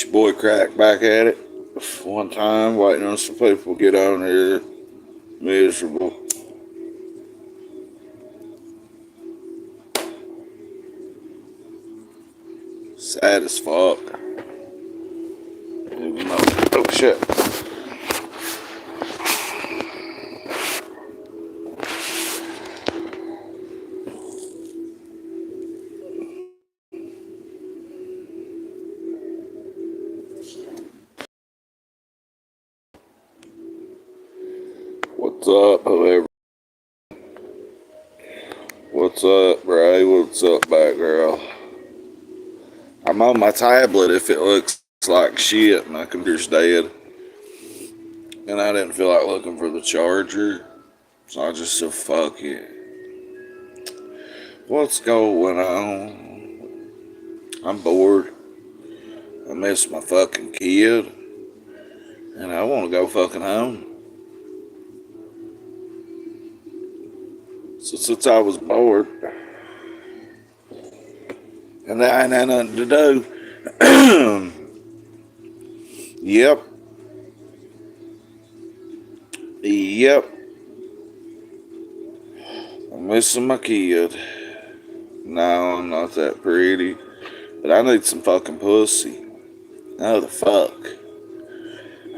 your boy Crack back at it. One time, waiting on some people to get on here. Miserable. Sad as fuck. Oh shit. What's up, whoever? What's up, Bray? What's up, Batgirl? I'm on my tablet if it looks like shit. My computer's dead. And I didn't feel like looking for the charger. So I just said, fuck it. What's going on? I'm bored. I miss my fucking kid. And I want to go fucking home. So since I was bored, and I ain't had nothing to do. Yep. Yep. I'm missing my kid. No, I'm not that pretty. But I need some fucking pussy. Oh, the fuck.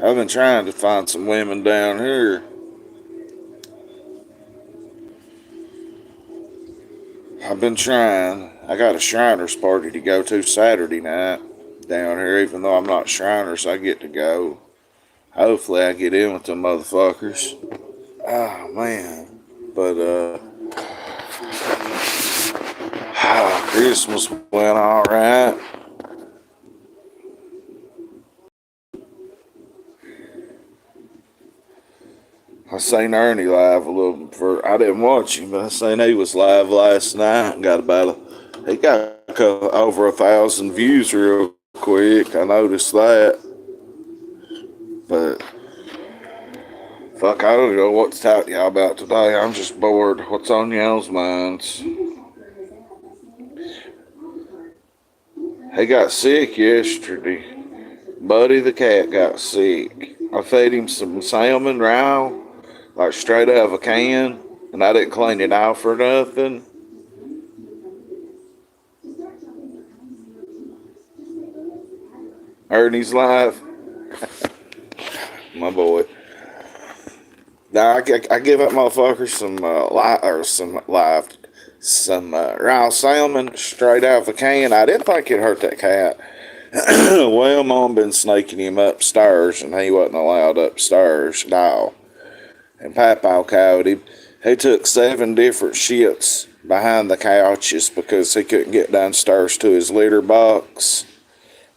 I've been trying to find some women down here. I've been trying. I got a Shriners party to go to Saturday night down here, even though I'm not Shriners, I get to go. Hopefully I get in with them motherfuckers. Oh, man. But, Christmas went alright. I seen Ernie live a little before. I didn't watch him, but I seen he was live last night and he got over 1,000 views real quick. I noticed that. But, fuck, I don't know what to talk to y'all about today. I'm just bored. What's on y'all's minds? He got sick yesterday. Buddy the cat got sick. I fed him some salmon raw, like straight out of a can, and I didn't clean it out for nothing. Ernie's live. My boy. Now I give that motherfucker some raw salmon straight out of a can. I didn't think it hurt that cat. Well, Mom been snaking him upstairs, and he wasn't allowed upstairs. No. And Papa cowed him. He took 7 different shits behind the couches because he couldn't get downstairs to his litter box.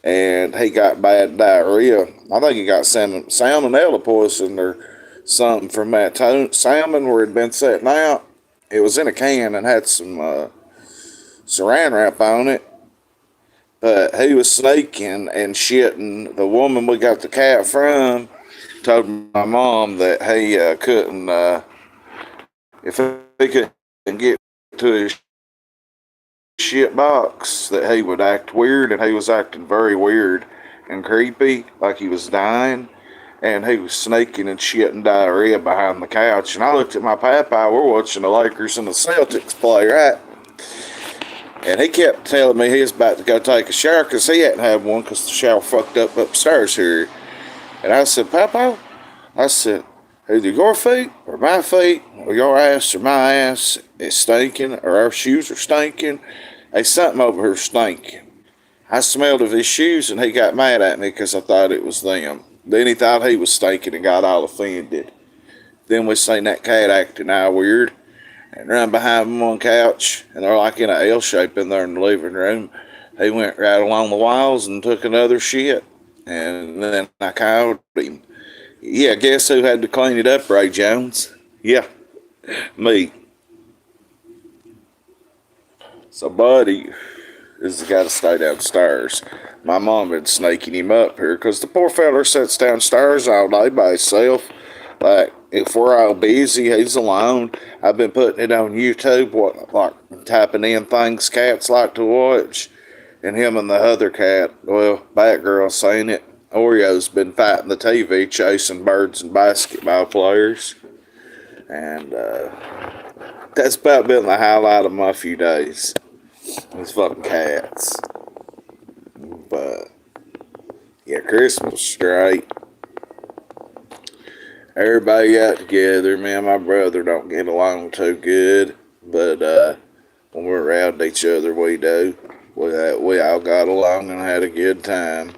And he got bad diarrhea. I think he got salmonella poison or something from that salmon where it had been sitting out. It was in a can and had some saran wrap on it. But he was snaking and shitting. The woman we got the cat from told my mom that he couldn't, if he couldn't get to his shit box, that he would act weird, and he was acting very weird and creepy, like he was dying, and he was snaking and shitting diarrhea behind the couch. And I looked at my papa. We're watching the Lakers and the Celtics play, right? And he kept telling me he was about to go take a shower because he hadn't had one because the shower fucked up upstairs here. And I said, Papa, I said, either your feet or my feet or your ass or my ass is stinking or our shoes are stinking. There's something over here stinking. I smelled of his shoes and he got mad at me because I thought it was them. Then he thought he was stinking and got all offended. Then we seen that cat acting all weird and run behind one couch, and they're like in an L shape in there in the living room. He went right along the walls and took another shit. And then I called him. Yeah, guess who had to clean it up, Ray Jones? Yeah, me. So Buddy is the guy to stay downstairs. My mom been snaking him up here because the poor feller sits downstairs all day by himself. Like, if we're all busy, he's alone. I've been putting it on YouTube, like typing in things cats like to watch. And him and the other cat, well, Batgirl seen it. Oreo's been fighting the TV, chasing birds and basketball players. And that's about been the highlight of my few days. These fucking cats. But, yeah, Christmas was straight. Everybody got together. Me and my brother don't get along too good. But when we're around each other, we do. We all got along and had a good time.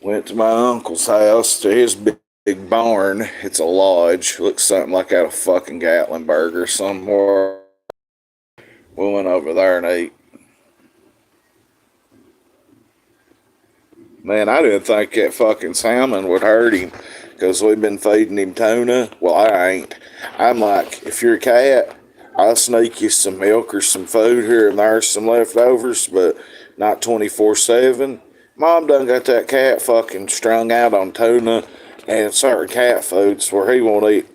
Went to my uncle's house, to his big barn. It's a lodge. Looks something like out of fucking Gatlinburg or somewhere. We went over there and ate. Man, I didn't think that fucking salmon would hurt him because we've been feeding him tuna. Well, I ain't. I'm like, if you're a cat, I'll sneak you some milk or some food here and there's some leftovers, but not 24/7. Mom done got that cat fucking strung out on tuna and certain cat foods where he won't eat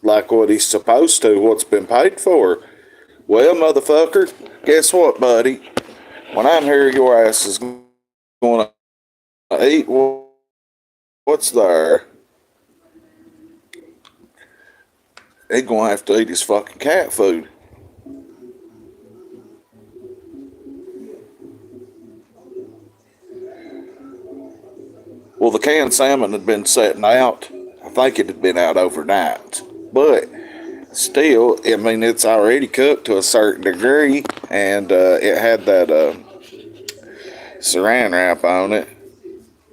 like what he's supposed to, what's been paid for. Well, motherfucker, guess what, buddy? When I'm here, your ass is going to eat what's there. He's going to have to eat his fucking cat food. Well, the canned salmon had been setting out. I think it had been out overnight. But still, I mean, it's already cooked to a certain degree. And it had that saran wrap on it.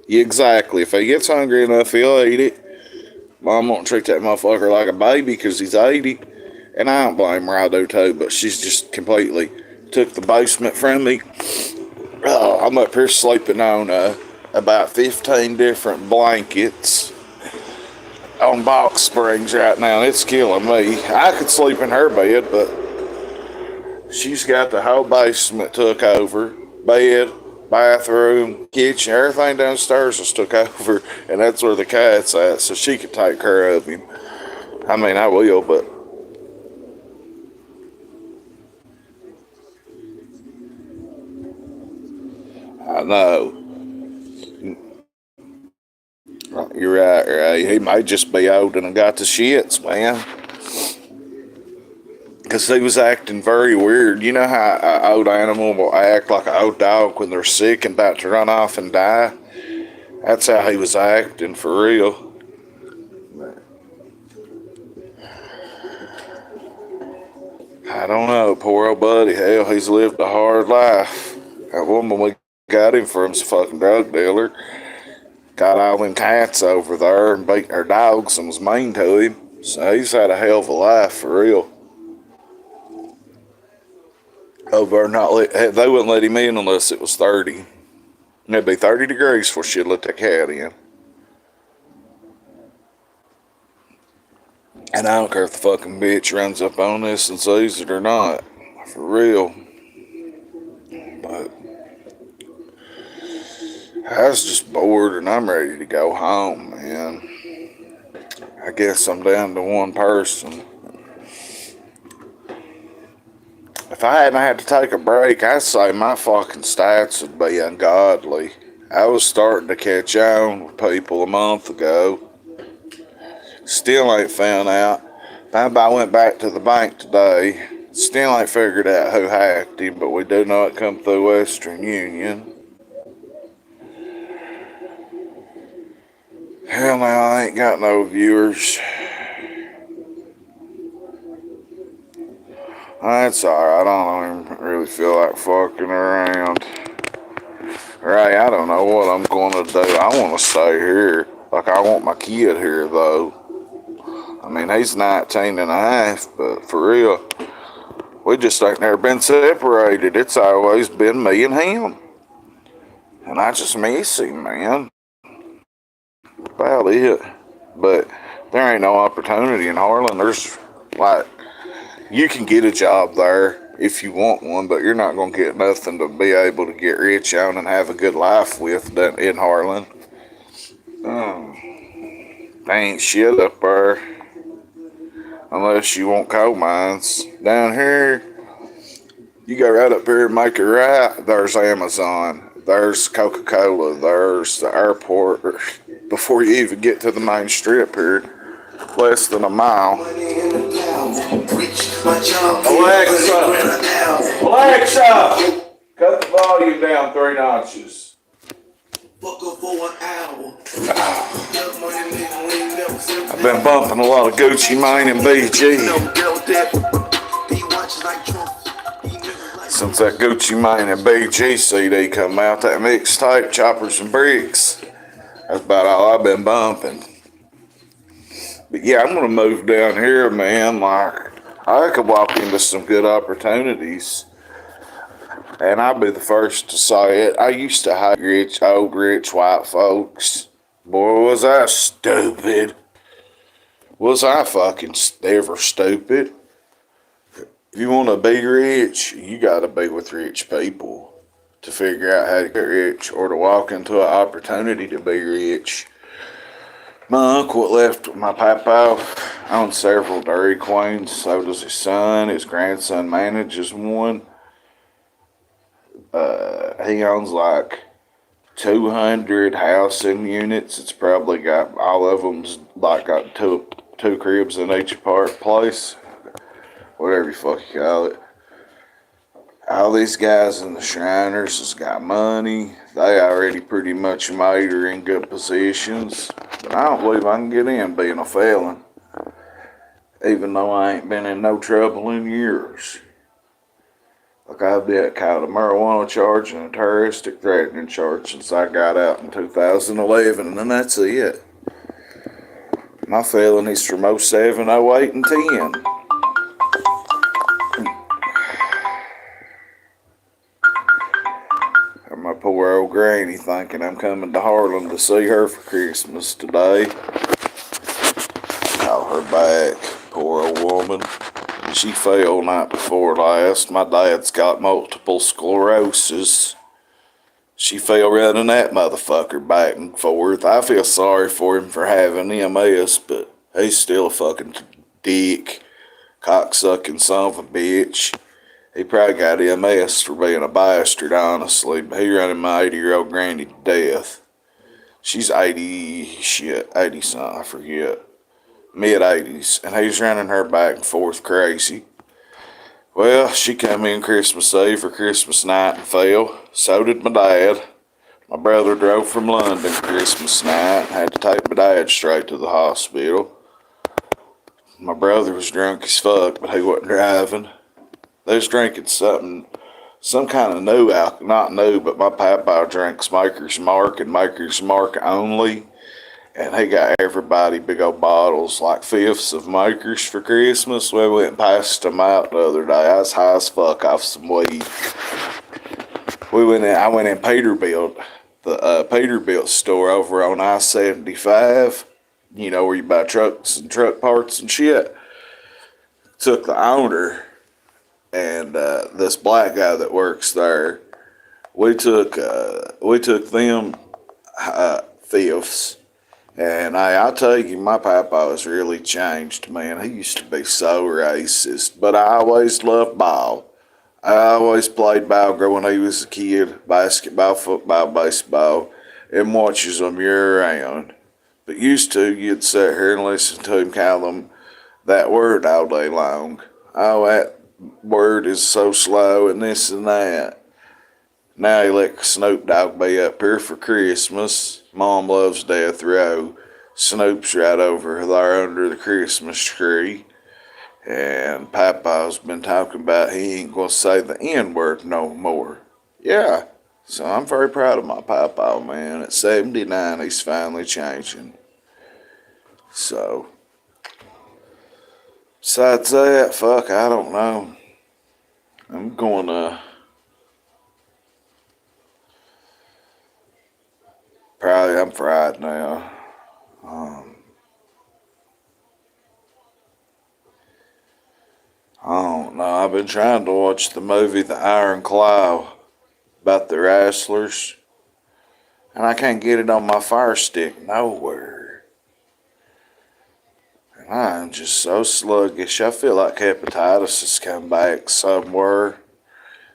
Exactly. If he gets hungry enough, he'll eat it. Mom won't treat that motherfucker like a baby because he's 80. And I don't blame her, I do too. But she's just completely took the basement from me. Oh, I'm up here sleeping on about 15 different blankets on box springs right now. It's killing me. I could sleep in her bed, but she's got the whole basement took over. Bed, bathroom, kitchen, everything downstairs is took over, and that's where the cat's at, so she could take care of him. I mean, I will, but I know. You're right, right. He might just be old and got the shits, man. Because he was acting very weird. You know how an old animal will act like an old dog when they're sick and about to run off and die? That's how he was acting, for real. I don't know, poor old buddy. Hell, he's lived a hard life. That woman we got him from is a fucking drug dealer. Got all them cats over there and beat her dogs and was mean to him. So he's had a hell of a life, for real. Over they wouldn't let him in unless it was 30. It'd be 30 degrees before she'd let that cat in. And I don't care if the fucking bitch runs up on us and sees it or not. For real. But I was just bored and I'm ready to go home, man. I guess I'm down to one person. If I hadn't had to take a break, I'd say my fucking stats would be ungodly. I was starting to catch on with people a month ago. Still ain't found out. I went back to the bank today. Still ain't figured out who hacked him, but we do know it come through Western Union. Hell now, I ain't got no viewers. That's alright, I don't even really feel like fucking around. Right, I don't know what I'm gonna do. I wanna stay here. Like, I want my kid here, though. I mean, he's 19 and a half, but for real, we just ain't never been separated. It's always been me and him. And I just miss him, man. About it. But there ain't no opportunity in Harlan. There's, like, you can get a job there if you want one, but you're not going to get nothing to be able to get rich on and have a good life with in Harlan. They ain't shit up there unless you want coal mines. Down here, You go right up here and make a right, there's Amazon, there's Coca-Cola, there's the airport. Before you even get to the main strip here, less than a mile. Alexa, cut the volume down 3 notches. I've been bumping a lot of Gucci Mane and BG since that Gucci Mane and BG CD come out, that mixtape, Choppers and Bricks. That's about all I've been bumping. But yeah, I'm gonna move down here, man. Like, I could walk into some good opportunities, and I'll be the first to say it. I used to hate old rich white folks. Boy, was I stupid. Was I fucking ever stupid? If you want to be rich, you got to be with rich people to figure out how to get rich or to walk into an opportunity to be rich. My uncle left with my papa owns several Dairy Queens. So does his son. His grandson manages one. He owns like 200 housing units. It's probably got all of them's like got two cribs in each place. Whatever you fuck you call it. All these guys in the Shriners has got money. They already pretty much made or in good positions. But I don't believe I can get in being a felon. Even though I ain't been in no trouble in years. Like I've been caught a marijuana charge and a terroristic threatening charge since I got out in 2011, and that's it. My felonies from 07, 08, and 10. My poor old granny thinking I'm coming to Harlan to see her for Christmas today. Call her back, poor old woman. She fell night before last. My dad's got multiple sclerosis. She fell running that motherfucker back and forth. I feel sorry for him for having MS, but he's still a fucking dick, cocksucking son of a bitch. He probably got MS for being a bastard, honestly, but he running my 80-year-old granny to death. She's 80 something, I forget. Mid-80s, and he's running her back and forth crazy. Well, she come in Christmas Eve or Christmas night and fell. So did my dad. My brother drove from London Christmas night and had to take my dad straight to the hospital. My brother was drunk as fuck, but he wasn't driving. They was drinking some kind of new alcohol, not new, but my papa drinks Maker's Mark and Maker's Mark only. And he got everybody big old bottles, like fifths of Makers for Christmas. We went and passed them out the other day. I was high as fuck off some weed. I went in Peterbilt, the Peterbilt store over on I-75. You know, where you buy trucks and truck parts and shit. Took the owner and this black guy that works there. We took them fifths. And I'll tell you, my papa has really changed, man. He used to be so racist, but I always loved ball. I always played ball growing up. He was a kid, basketball, football, baseball, and watches them year round. But used to, you'd sit here and listen to him call them that word all day long. Oh, that word is so slow and this and that. Now he let Snoop Dogg be up here for Christmas. Mom loves Death Row. Snoop's right over there under the Christmas tree. And Papa's been talking about he ain't going to say the N-word no more. Yeah, so I'm very proud of my Papa, man. At 79, he's finally changing. So, besides that, fuck, I don't know. I'm going to... Probably I'm fried now. I don't know. I've been trying to watch the movie The Iron Claw about the wrestlers. And I can't get it on my Fire Stick nowhere. And I'm just so sluggish. I feel like hepatitis has come back somewhere.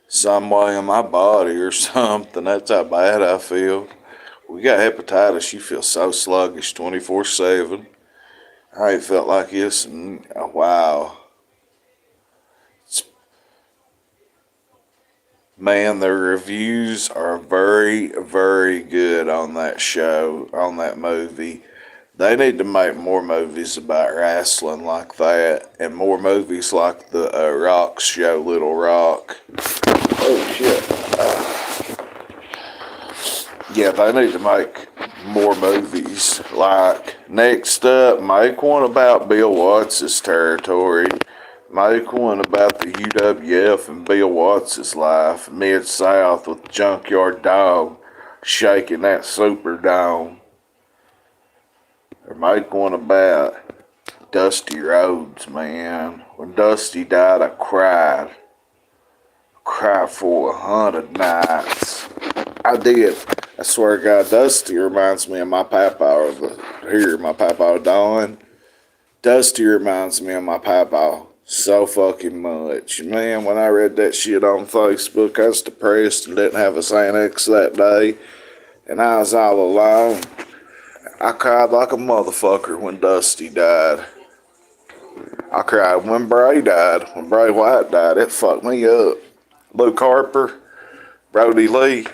some way in my body or something. That's how bad I feel. We got hepatitis. You feel so sluggish 24/7. I ain't felt like this in a while. Man, the reviews are very, very good on that show, on that movie. They need to make more movies about wrestling like that, and more movies like the Rock show, Little Rock. Oh shit! Yeah, they need to make more movies. Like next up, make one about Bill Watts' territory. Make one about the UWF and Bill Watts' life, Mid-South with the Junkyard Dog shaking that Superdome. Or make one about Dusty Rhodes, man. When Dusty died, I cried. I cried for 100 nights. I did. I swear to God, Dusty reminds me of my papa my papa Don. Dusty reminds me of my papa so fucking much. Man, when I read that shit on Facebook, I was depressed and didn't have a Xanax that day. And I was all alone. I cried like a motherfucker when Dusty died. I cried when Bray died. When Bray Wyatt died, it fucked me up. Luke Harper, Brody Lee,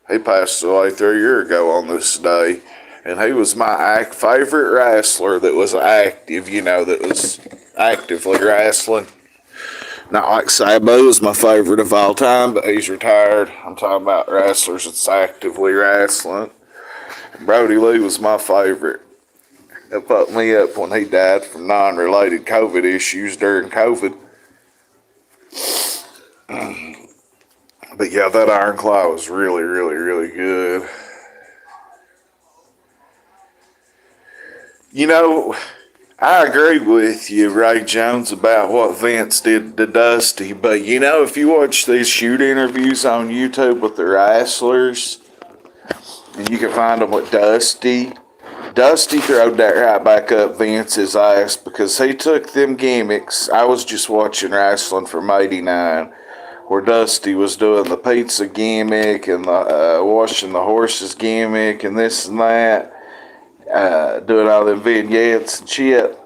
he passed away 3 years ago on this day. And he was my favorite wrestler that was active, that was actively wrestling. Not like Sabu was my favorite of all time, but he's retired. I'm talking about wrestlers that's actively wrestling. Brody Lee was my favorite. It fucked me up when he died from non-related COVID issues during COVID. But yeah, that Iron Claw was really, really, really good. I agree with you, Ray Jones, about what Vince did to Dusty. But if you watch these shoot interviews on YouTube with the wrestlers, and you can find them with Dusty throwed that right back up Vince's ass because he took them gimmicks. I was just watching wrestling from '89, where Dusty was doing the pizza gimmick and the washing the horses gimmick and this and that. Doing all them vignettes and shit.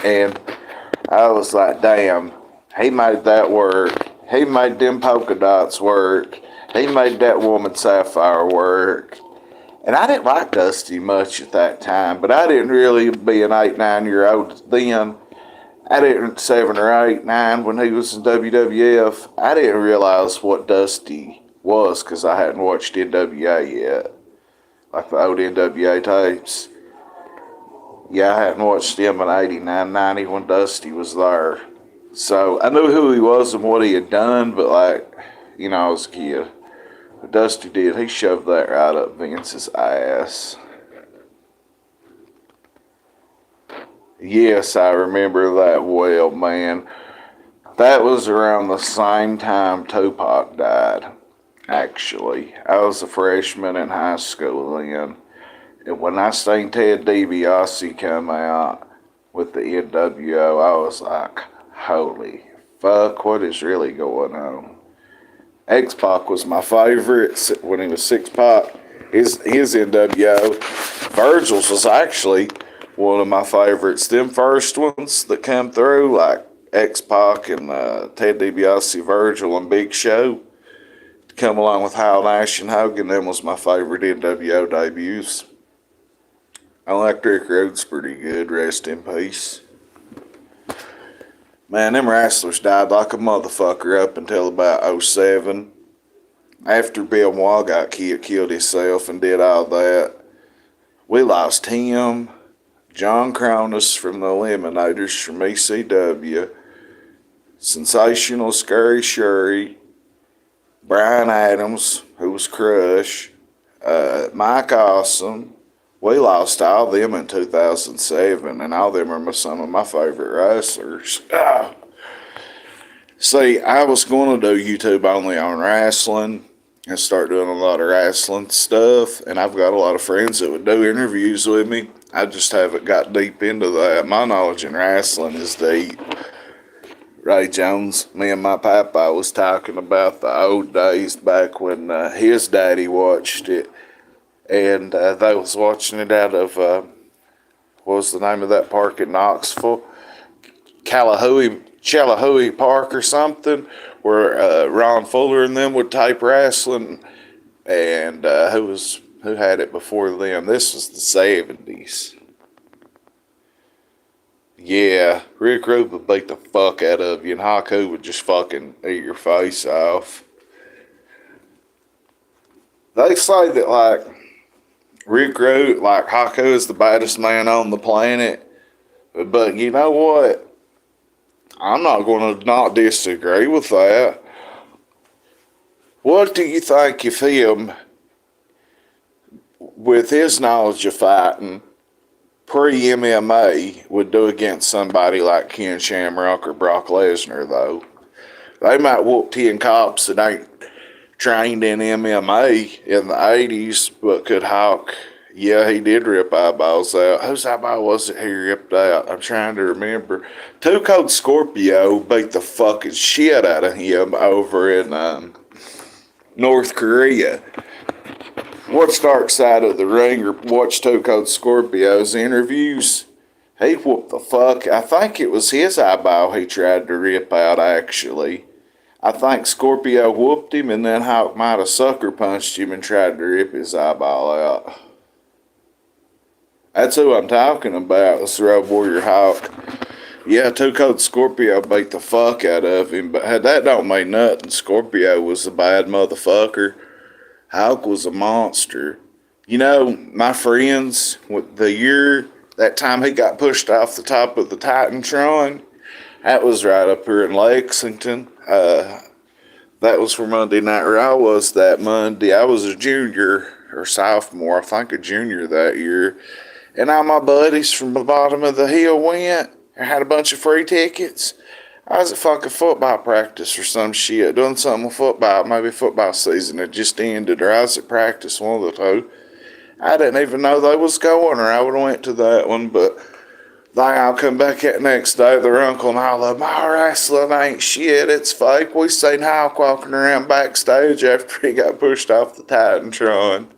And I was like, damn, he made that work. He made them polka dots work. He made that woman Sapphire work. And I didn't like Dusty much at that time, but I didn't really be an 8, 9-year-old then. I didn't 7 or 8, 9 when he was in WWF. I didn't realize what Dusty was because I hadn't watched NWA yet. Like the old NWA tapes. Yeah, I hadn't watched him in 89, 90 when Dusty was there. So I knew who he was and what he had done, but I was a kid. But Dusty did. He shoved that right up Vince's ass. Yes, I remember that well, man. That was around the same time Tupac died, actually. I was a freshman in high school then. And when I seen Ted DiBiase come out with the NWO, I was like, holy fuck, what is really going on? X-Pac was my favorite when he was 6-Pac. His NWO. Virgil's was actually one of my favorites. Them first ones that come through, like X-Pac and Ted DiBiase, Virgil, and Big Show, to come along with Hal Nash and Hogan, them was my favorite NWO debuts. Electric Road's pretty good, rest in peace. Man, them wrestlers died like a motherfucker up until about 07. After Bill Maher got killed himself and did all that, we lost him, John Cronus from the Eliminators from ECW, Sensational Scary Sherry, Brian Adams, who was Crush, Mike Awesome. We lost all of them in 2007, and all of them are some of my favorite wrestlers. See, I was going to do YouTube only on wrestling and start doing a lot of wrestling stuff, and I've got a lot of friends that would do interviews with me. I just haven't got deep into that. My knowledge in wrestling is deep. Ray Jones, me and my papa was talking about the old days back when his daddy watched it, and they was watching it out of what was the name of that park in Knoxville, Challahowie Park or something, where Ron Fuller and them would tape wrestling, and who had it before them? This was the '70s. Yeah, Rick Rude would beat the fuck out of you, and Haku would just fucking eat your face off. They say that, like, Rick Rude, like, Haku is the baddest man on the planet, but you know what? I'm not going to not disagree with that. What do you think if him, with his knowledge of fighting, pre-MMA, would do against somebody like Ken Shamrock or Brock Lesnar, though? They might whoop 10 cops that ain't trained in MMA in the 80s, but could hawk. Yeah, he did rip eyeballs out. Whose eyeball was it he ripped out? I'm trying to remember. Two Cold Scorpio beat the fucking shit out of him over in North Korea. Watch Dark Side of the Ring or watch Two Cold Scorpio's interviews. He whooped the fuck. I think it was his eyeball he tried to rip out, actually. I think Scorpio whooped him, and then Hawk might have sucker punched him and tried to rip his eyeball out. That's who I'm talking about. It's the Road Warrior Hawk. Yeah, Two Cold Scorpio beat the fuck out of him, but that don't mean nothing. Scorpio was a bad motherfucker. Hawk was a monster. You know, my friends, that time he got pushed off the top of the Titantron, that was right up here in Lexington. That was where Monday Night Raw was that Monday. I was a junior or sophomore, I think a junior that year. And all my buddies from the bottom of the hill went. I had a bunch of free tickets. I was at fucking football practice or some shit, doing something with football. Maybe football season had just ended, or I was at practice, one of the two. I didn't even know they was going, or I would have went to that one, but they all come back that next day, their uncle and all of them, "Oh, wrestling ain't shit, it's fake." We seen Hawk walking around backstage after he got pushed off the Titantron.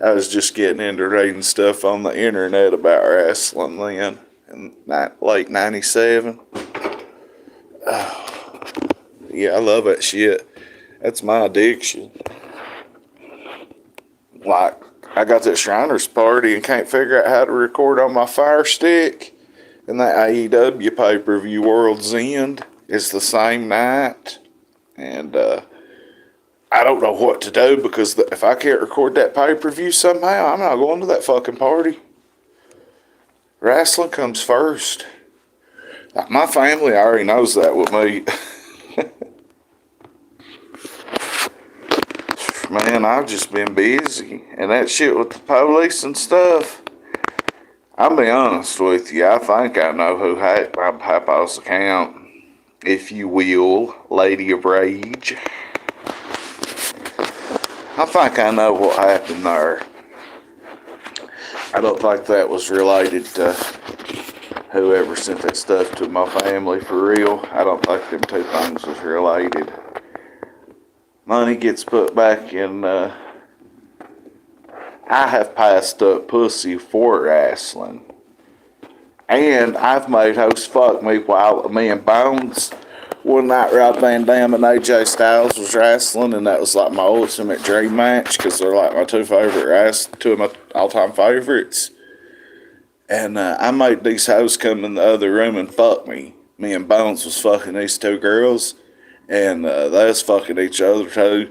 I was just getting into reading stuff on the internet about wrestling then, in late 97. Oh, yeah, I love that shit. That's my addiction. Like, I got that Shriners party and can't figure out how to record on my Fire Stick. And that AEW pay-per-view World's End is the same night. And I don't know what to do because if I can't record that pay-per-view somehow, I'm not going to that fucking party. Wrestling comes first. Like, my family already knows that with me. Man, I've just been busy. And that shit with the police and stuff. I'll be honest with you. I think I know who hacked my papa's account. If you will, Lady of Rage. I think I know what happened there. I don't think that was related to whoever sent that stuff to my family for real. I don't think them two things was related. Money gets put back in, I have passed up pussy for wrestling. And I've made hoes fuck me while me and Bones, one night Rob Van Dam and AJ Styles was wrestling, and that was like my ultimate dream match because they're like my two of my all-time favorites. And I made these hoes come in the other room and fuck me. Me and Bones was fucking these two girls, and they was fucking each other too,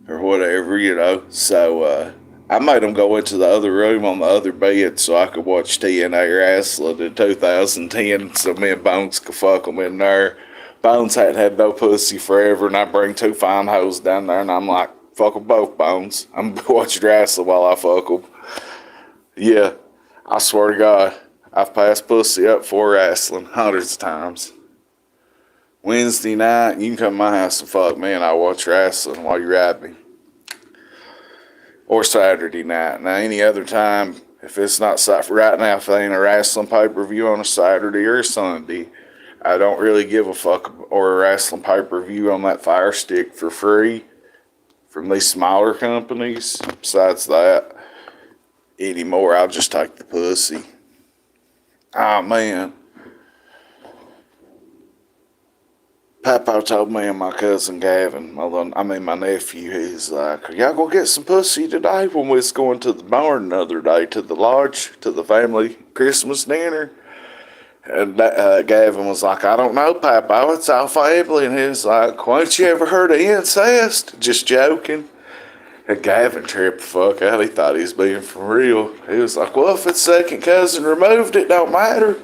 or whatever, you know. So I made them go into the other room on the other bed so I could watch TNA wrestling in 2010, so me and Bones could fuck them in there. Bones hadn't had no pussy forever, and I bring two fine hoes down there, and I'm like, fuck them both, Bones. I'm watching wrestling while I fuck them. Yeah, I swear to God, I've passed pussy up for wrestling hundreds of times. Wednesday night, you can come to my house and fuck me, and I'll watch wrestling while you ride me. Or Saturday night. Now, any other time, if it's not right now, if there ain't a wrestling pay-per-view on a Saturday or a Sunday, I don't really give a fuck or a wrestling pay-per-view on that Fire Stick for free from these smaller companies. Besides that, anymore, I'll just take the pussy. Oh, man. Papa told me and my cousin Gavin, my nephew, he's like, "Are y'all gonna get some pussy today?" When we was going to the barn the other day, to the lodge, to the family Christmas dinner. And Gavin was like, "I don't know, Papa, it's our family." And he was like, "Why ain't you ever heard of incest?" Just joking. And Gavin tripped the fuck out. He thought he was being for real. He was like, "Well, if it's second cousin removed, it don't matter."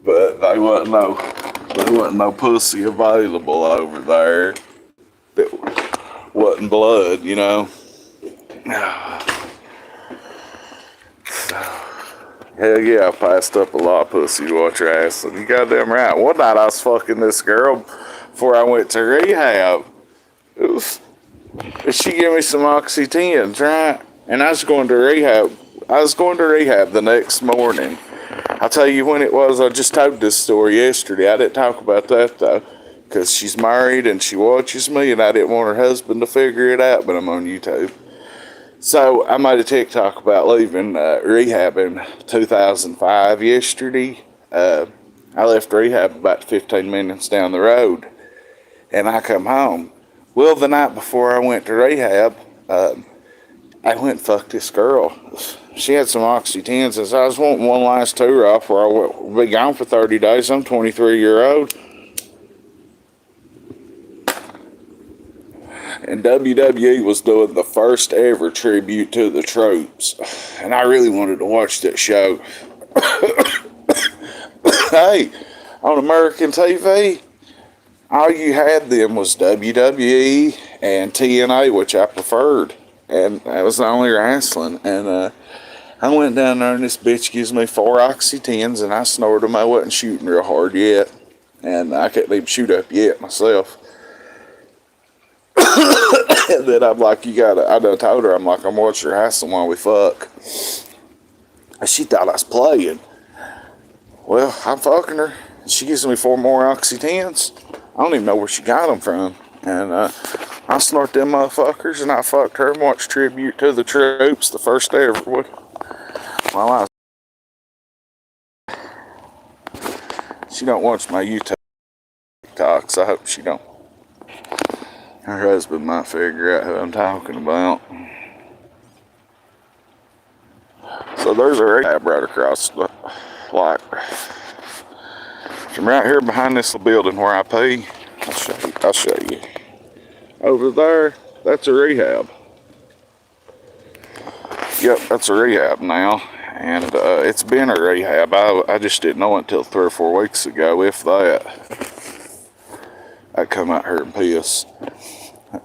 But there wasn't no pussy available over there. That wasn't blood, you know. Hell yeah, I passed up a lot of pussy to watch wrestling. You goddamn right. One night I was fucking this girl before I went to rehab. She gave me some Oxy-10s, right? And I was going to rehab. I was going to rehab the next morning. I'll tell you when it was. I just told this story yesterday. I didn't talk about that, though, because she's married and she watches me, and I didn't want her husband to figure it out, but I'm on YouTube. So I made a TikTok about leaving rehab in 2005 yesterday. I left rehab about 15 minutes down the road, and I come home. Well, the night before I went to rehab, I went and fucked this girl. She had some Oxy-10s, and so I was wanting one last tour off where I would be gone for 30 days. I'm 23-year-old. And WWE was doing the first ever tribute to the troops. And I really wanted to watch that show. Hey, on American TV, all you had then was WWE and TNA, which I preferred. And that was the only wrestling. And I went down there and this bitch gives me 4 Oxy-10s and I snorted them. I wasn't shooting real hard yet. And I couldn't even shoot up yet myself. And then I'm like, I done told her, I'm like, I'm watching her wrestling while we fuck. And she thought I was playing. Well, I'm fucking her. She gives me 4 more Oxy-10s. I don't even know where she got them from. And I snort them motherfuckers and I fucked her and watched Tribute to the Troops, the first ever. While she don't watch my YouTube TikToks. I hope she don't. Her husband might figure out who I'm talking about. So there's a rehab right across the, like, from right here behind this little building where I pee. I'll show you. Over there, that's a rehab. Yep, that's a rehab now. And it's been a rehab. I just didn't know until 3 or 4 weeks ago, if that. I come out here and piss.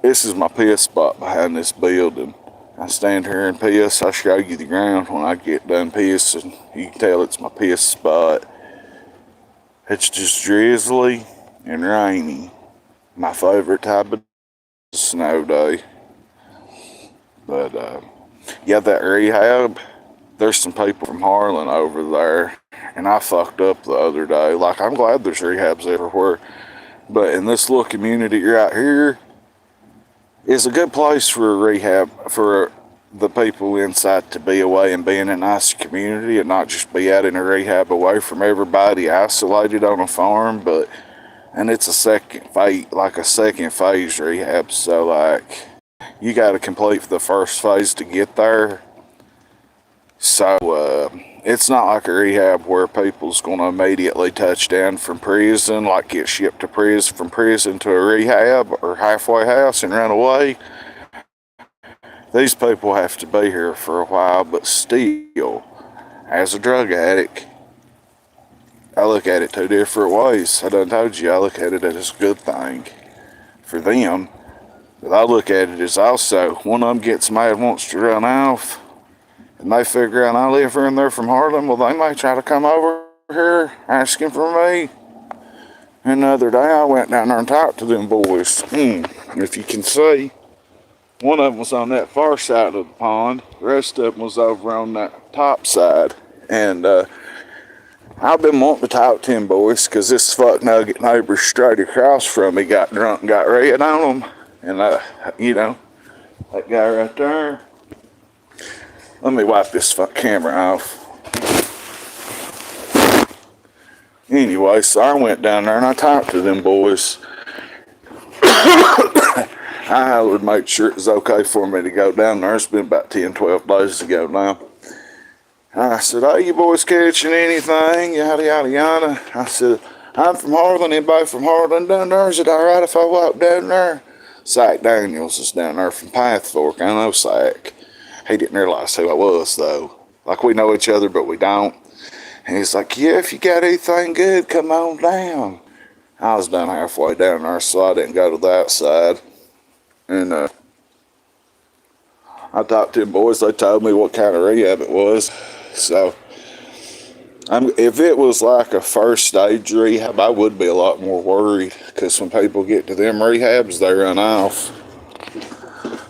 This is my piss spot behind this building. I stand here and piss. I show you the ground when I get done pissing. You can tell it's my piss spot. It's just drizzly and rainy. My favorite type of snow day. But yeah, that rehab, there's some people from Harlan over there, and I fucked up the other day. Like, I'm glad there's rehabs everywhere, but in this little community right here is a good place for a rehab, for the people inside to be away and be in a nice community and not just be out in a rehab away from everybody, isolated on a farm. And it's a second phase rehab, so like you got to complete the first phase to get there. So it's not like a rehab where people's going to immediately touch down from prison, like get shipped to prison, from prison to a rehab or halfway house and run away. These people have to be here for a while, but still, as a drug addict, I look at it 2 different ways. I done told you, I look at it as a good thing for them. But I look at it as also, one of them gets mad, wants to run off, and they figure out I live here and they're from Harlan, well, they may try to come over here asking for me. And the other day, I went down there and talked to them boys. If you can see, one of them was on that far side of the pond. The rest of them was over on that top side. And I've been wanting to talk to him, boys, because this fuck nugget neighbor straight across from me got drunk and got red on him. And, that guy right there. Let me wipe this fuck camera off. Anyway, so I went down there and I talked to them boys. I would make sure it was okay for me to go down there. It's been about 10, 12 days ago now. I said, hey, you boys catching anything? Yada, yada, yada. I said, I'm from Harlan. Anybody from Harlan down there? Is it all right if I walk down there? Zach Daniels is down there from Path Fork. I know Zach. He didn't realize who I was, though. Like, we know each other, but we don't. And he's like, yeah, if you got anything good, come on down. I was done halfway down there, so I didn't go to that side. And I talked to them boys. They told me what kind of rehab it was. So, if it was like a first stage rehab, I would be a lot more worried. Because when people get to them rehabs, they run off.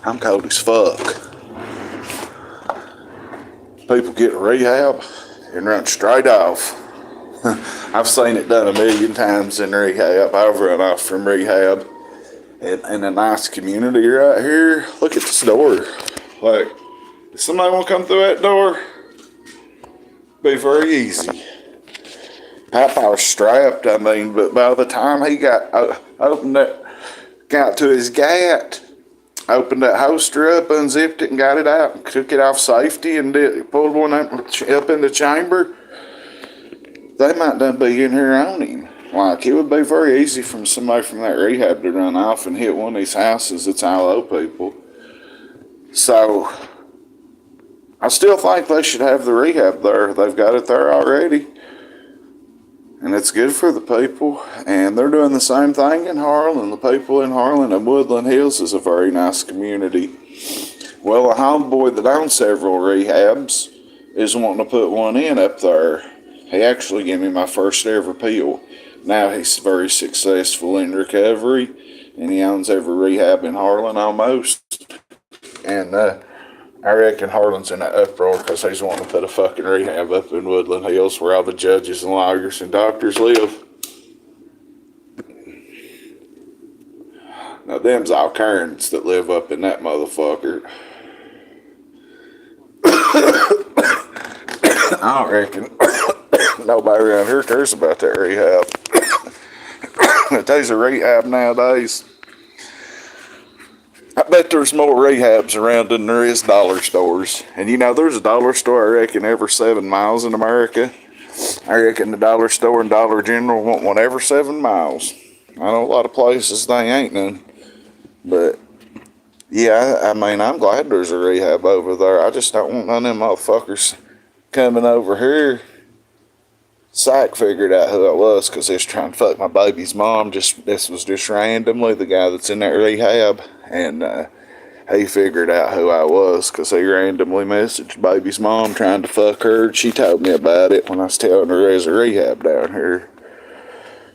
I'm cold as fuck. People get to rehab and run straight off. I've seen it done a million times in rehab. I've run off from rehab. In a nice community right here. Look at this door. Like, if somebody want to come through that door, be very easy. Papa was strapped, but by the time he got to his gat, opened that holster up, unzipped it, and got it out, and took it off safety, and pulled one up in the chamber, they might done be in here on him. Like, it would be very easy for somebody from that rehab to run off and hit one of these houses that's all old people. So, I still think they should have the rehab there. They've got it there already. And it's good for the people. And they're doing the same thing in Harlan. The people in Harlan and Woodland Hills is a very nice community. Well, a homeboy that owns several rehabs is wanting to put one in up there. He actually gave me my first ever pill. Now he's very successful in recovery. And he owns every rehab in Harlan almost. And I reckon Harlan's in an uproar because he's wanting to put a fucking rehab up in Woodland Hills where all the judges and lawyers and doctors live. Now, them's all Karens that live up in that motherfucker. I don't reckon nobody around here cares about that rehab. If there's a rehab nowadays, I bet there's more rehabs around than there is dollar stores. And there's a dollar store, I reckon, every 7 miles in America. I reckon the dollar store and Dollar General want one every 7 miles. I know a lot of places they ain't none. But, yeah, I'm glad there's a rehab over there. I just don't want none of them motherfuckers coming over here. Psych figured out who I was because he was trying to fuck my baby's mom. This was just randomly the guy that's in that rehab. And he figured out who I was because he randomly messaged baby's mom trying to fuck her. She told me about it when I was telling her there's a rehab down here.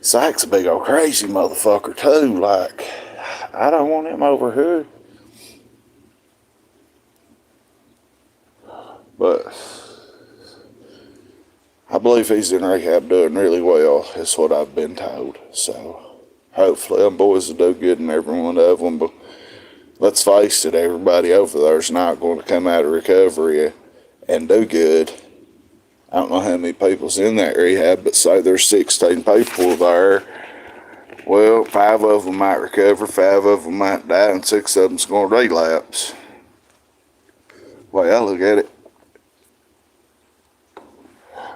Psych's a big old crazy motherfucker too. Like, I don't want him over here. But I believe he's in rehab doing really well, is what I've been told. So, hopefully them boys will do good in every one of them. But let's face it, everybody over there is not going to come out of recovery and do good. I don't know how many people's in that rehab, but say there's 16 people there. Well, 5 of them might recover, 5 of them might die, and 6 of them's going to relapse. Way I look at it.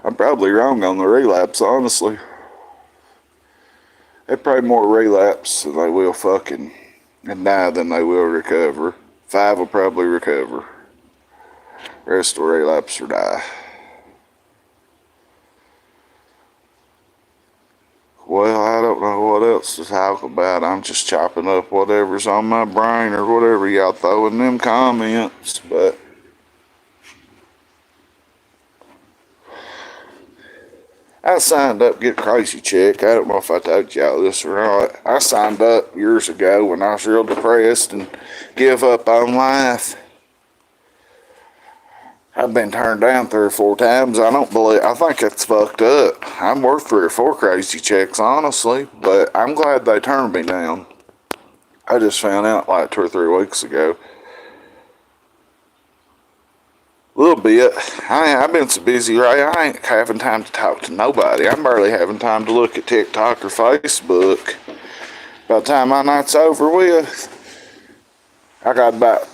I'm probably wrong on the relapse, honestly. They probably more relapse than they will fucking and die than they will recover. 5 will probably recover. The rest will relapse or die. Well, I don't know what else to talk about. I'm just chopping up whatever's on my brain or whatever y'all throw in them comments, but I signed up to get a crazy chick. I don't know if I told y'all this or not. I signed up years ago when I was real depressed and give up on life. I I've been turned down 3 or 4 times. I think it's fucked up. I'm worth 3 or 4 crazy checks, honestly, but I'm glad they turned me down. I just found out like 2 or 3 weeks ago. A little bit. I've been so busy, Ray, I ain't having time to talk to nobody. I'm barely having time to look at TikTok or Facebook. By the time my night's over with, I got about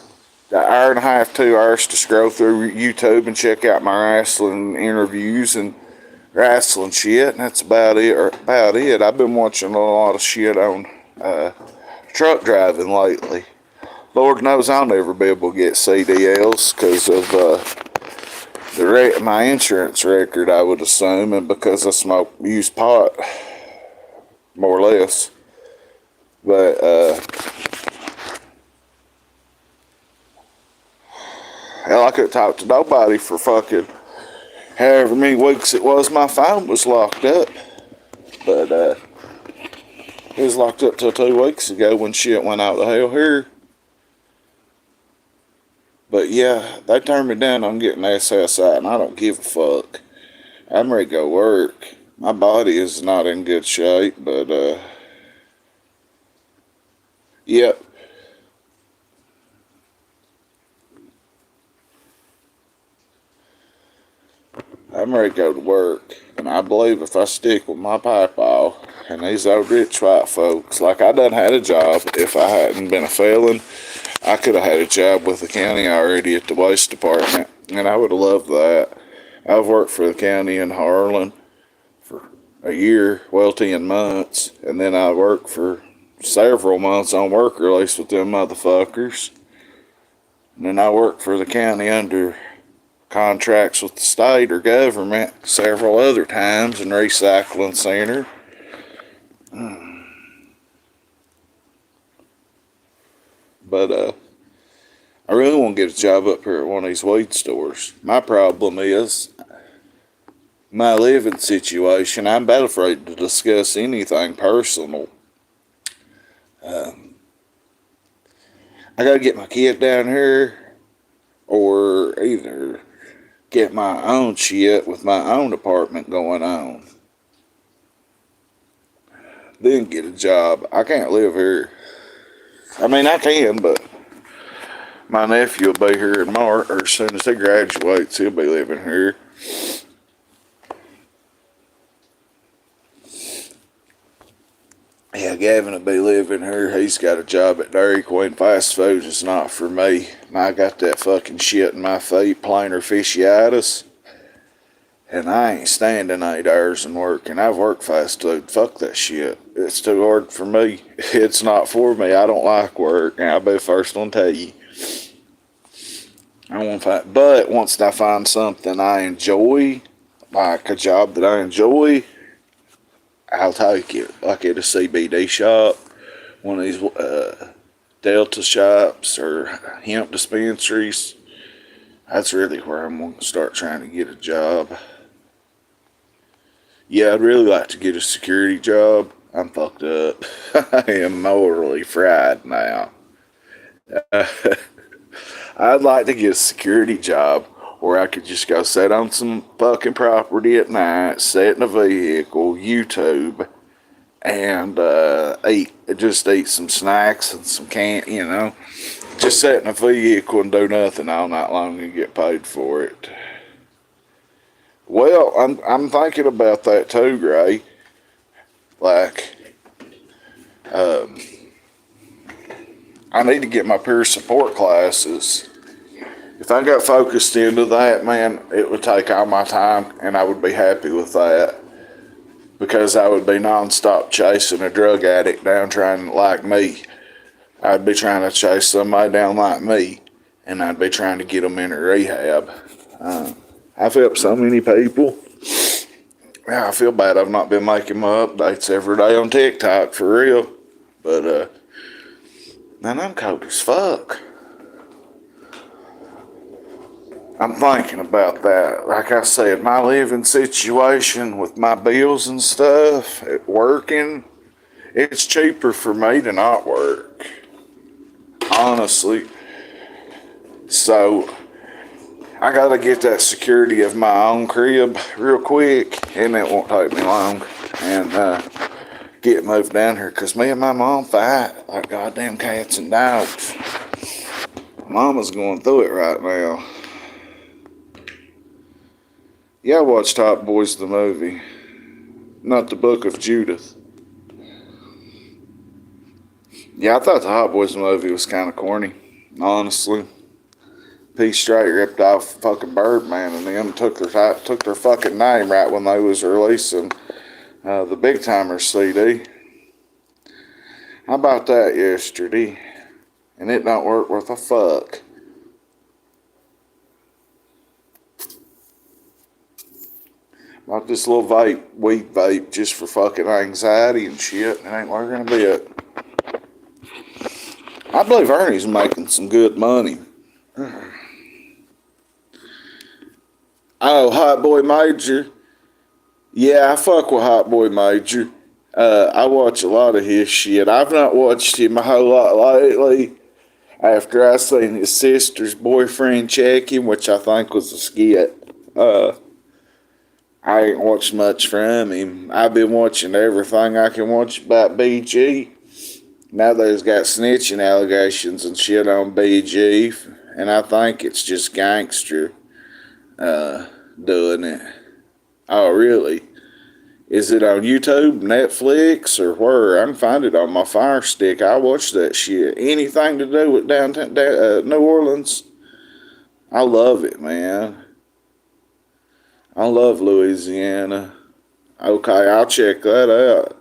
an hour and a half, 2 hours to scroll through YouTube and check out my wrestling interviews and wrestling shit, and that's about it. I've been watching a lot of shit on truck driving lately. Lord knows I'll never be able to get CDLs because of my insurance record, I would assume, and because I use pot, more or less. But hell, I couldn't talk to nobody for fucking however many weeks it was my phone was locked up. But it was locked up till 2 weeks ago when shit went out the hell here. But yeah, they turned me down on getting SSI, and I don't give a fuck. I'm ready to go work. My body is not in good shape, but yep. I'm ready to go to work, and I believe if I stick with my papaw and these old rich white folks, like I done had a job. If I hadn't been a felon, I could have had a job with the county already at the waste department, and I would have loved that. I've worked for the county in Harlan for a year, 10 months, and then I worked for several months on work release with them motherfuckers. And then I worked for the county under contracts with the state or government several other times in recycling center. But I really want to get a job up here at one of these weed stores. My problem is my living situation. I'm about afraid to discuss anything personal. I gotta get my kid down here, or either get my own shit with my own apartment going on, then get a job. I can't live here. I mean, I can, but my nephew will be here in March, or as soon as he graduates, he'll be living here. Yeah, Gavin will be living here. He's got a job at Dairy Queen. Fast food is not for me. I got that fucking shit in my feet, plantar fasciitis. And I ain't standing 8 hours and working. I've worked fast food. Fuck that shit. It's too hard for me. It's not for me. I don't like work. And I'll be the first one to tell you. I won't find, but once I find something I enjoy, like a job that I enjoy, I'll take it. Like at a CBD shop, one of these Delta shops or hemp dispensaries. That's really where I'm going to start trying to get a job. Yeah, I'd really like to get a security job. I'm fucked up. I am morally fried now. I'd like to get a security job where I could just go sit on some fucking property at night, sit in a vehicle, YouTube, and eat some snacks and some just sit in a vehicle and do nothing all night long and get paid for it. Well, I'm thinking about that too, Gray. Like, I need to get my peer support classes. If I got focused into that, man, it would take all my time, and I would be happy with that. Because I would be nonstop chasing a drug addict down trying like me. I'd be trying to chase somebody down like me, and I'd be trying to get them into rehab. I've helped so many people. Yeah, I feel bad I've not been making my updates every day on TikTok, for real. But, man, I'm cold as fuck. I'm thinking about that. Like I said, my living situation with my bills and stuff, working, it's cheaper for me to not work. Honestly. So, I gotta get that security of my own crib real quick, and it won't take me long, and get moved down here, because me and my mom fight like goddamn cats and dogs. Mama's going through it right now. Yeah, I watched Hot Boys the movie, not the Book of Judith. Yeah, I thought the Hot Boys movie was kind of corny, honestly. P straight ripped off fucking Birdman, and them took their fucking name right when they was releasing the Big Timers CD. How about that yesterday? And it don't work worth a fuck. Bought this little weed vape, just for fucking anxiety and shit. It ain't working a bit. I believe Ernie's making some good money. Oh, Hot Boy Major. Yeah, I fuck with Hot Boy Major. I watch a lot of his shit. I've not watched him a whole lot lately. After I seen his sister's boyfriend check him, which I think was a skit. I ain't watched much from him. I've been watching everything I can watch about BG. Now there's got snitching allegations and shit on BG, and I think it's just gangster doing it. Oh, really? Is it on YouTube, Netflix, or where? I can find it on my Fire Stick. I watch that shit. Anything to do with downtown New Orleans, I love it, man. I love Louisiana. Okay, I'll check that out.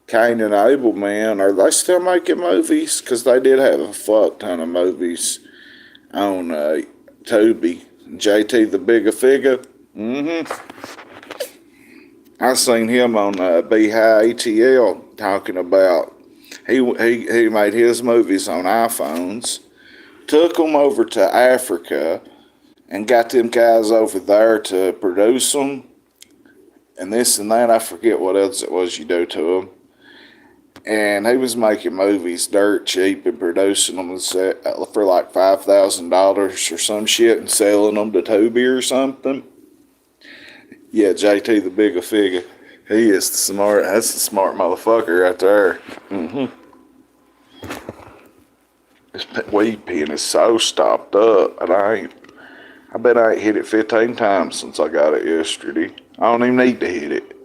Cain and Abel, man, are they still making movies? Because they did have a fuck ton of movies on Tubi. JT the Bigger Figure. I seen him on Beehive ATL talking about he made his movies on iPhones, took them over to Africa, and got them guys over there to produce them, and this and that. I forget what else it was you do to them. And he was making movies dirt cheap and producing them for like $5,000 or some shit and selling them to Tubi or something. Yeah, JT the Bigger Figure. He is that's the smart motherfucker right there. This weed pen is so stopped up, and I bet I ain't hit it 15 times since I got it yesterday. I don't even need to hit it.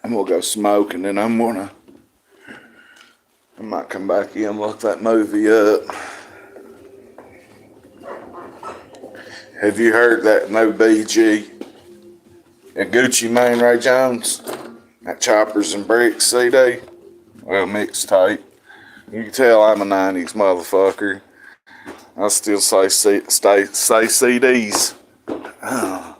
I'm gonna go smoke, and then I might come back in and look that movie up. Have you heard that no BG and Gucci Mane Ray Jones? That Choppers and Bricks CD? Well, mixtape. You can tell I'm a 90s motherfucker. I still say CDs. Oh.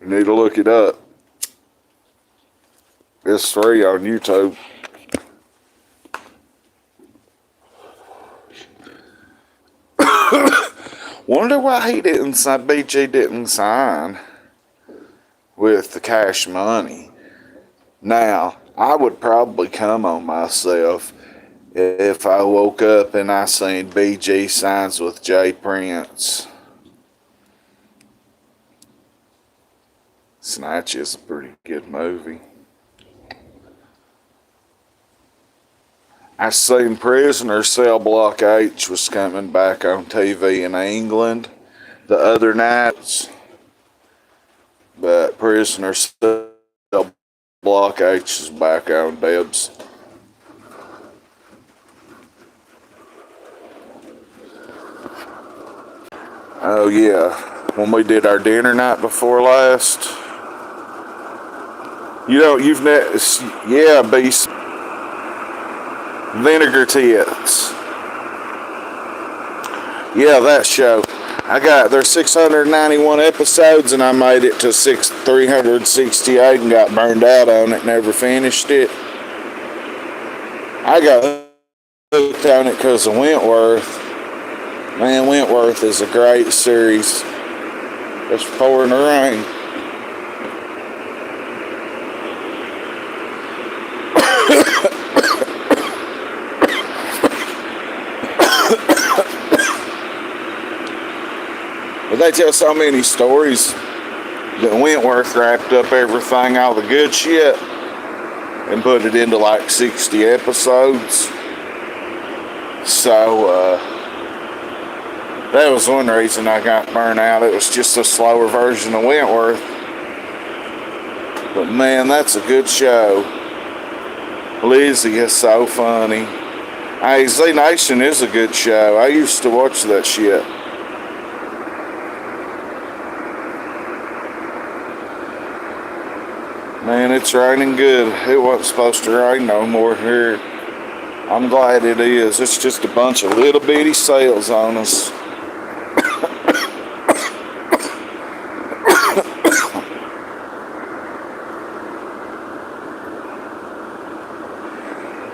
You need to look it up. It's free on YouTube. Wonder why BG didn't sign with the Cash Money. Now, I would probably come on myself if I woke up and I seen BG signs with Jay Prince. Snatch is a pretty good movie. I seen Prisoner Cell Block H was coming back on TV in England the other night. But Prisoner Cell Block H is back on Debs. Oh yeah, when we did our dinner night before last. Yeah, beast. Vinegar Tits. Yeah, that show. There's 691 episodes, and I made it to 368 and got burned out on it. Never finished it. I got hooked on it because of Wentworth. Man, Wentworth is a great series. It's pouring the rain. But they tell so many stories that Wentworth wrapped up everything, all the good shit, and put it into like 60 episodes. So, that was one reason I got burned out. It was just a slower version of Wentworth. But man, that's a good show. Lizzie is so funny. Hey, Z Nation is a good show. I used to watch that shit. Man, it's raining good. It wasn't supposed to rain no more here. I'm glad it is. It's just a bunch of little bitty sails on us.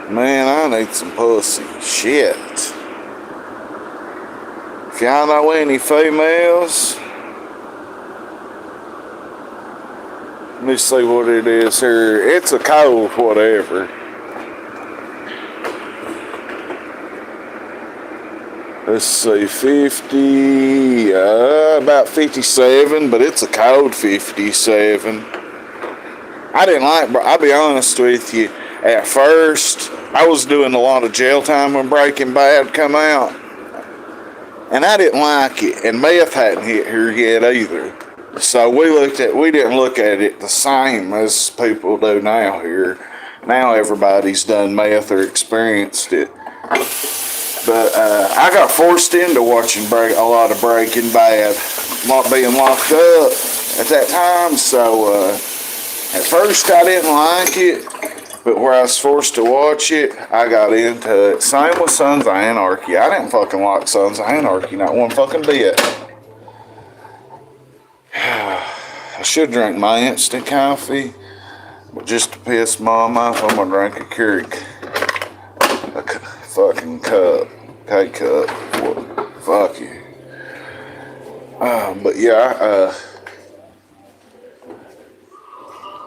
Man, I need some pussy. Shit. If y'all know any females, let me see what it is here. It's a cold whatever. Let's see, 50, about 57, but it's a cold 57. I'll be honest with you, at first, I was doing a lot of jail time when Breaking Bad come out, and I didn't like it, and meth hadn't hit here yet either. So we didn't look at it the same as people do now here. Now everybody's done meth or experienced it. But I got forced into watching a lot of Breaking Bad, not being locked up at that time. So at first I didn't like it, but where I was forced to watch it, I got into it. Same with Sons of Anarchy. I didn't fucking like Sons of Anarchy, not one fucking bit. I should drink my instant coffee, but just to piss Mom off, I'm gonna drink a Keurig. A fucking cup. K-cup. Fuck you. But yeah,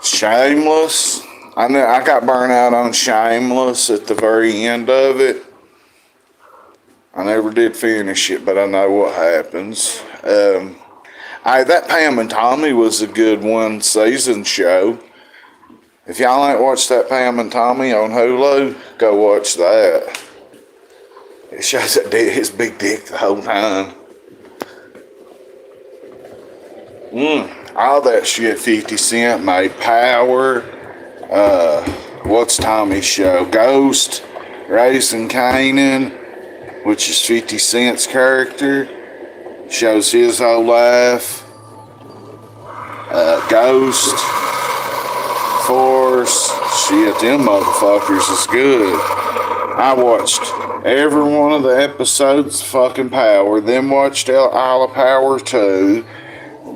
Shameless. I got burnt out on Shameless at the very end of it. I never did finish it, but I know what happens. That Pam and Tommy was a good one season show. If y'all ain't watched that Pam and Tommy on Hulu, go watch that. It shows that his big dick the whole time. All that shit 50 Cent made. Power. What's Tommy's show? Ghost. Raising Kanan, which is 50 Cent's character. Shows his whole life. Ghost. Force. Shit, them motherfuckers is good. I watched every one of the episodes of fucking Power, then watched Isle of Power 2,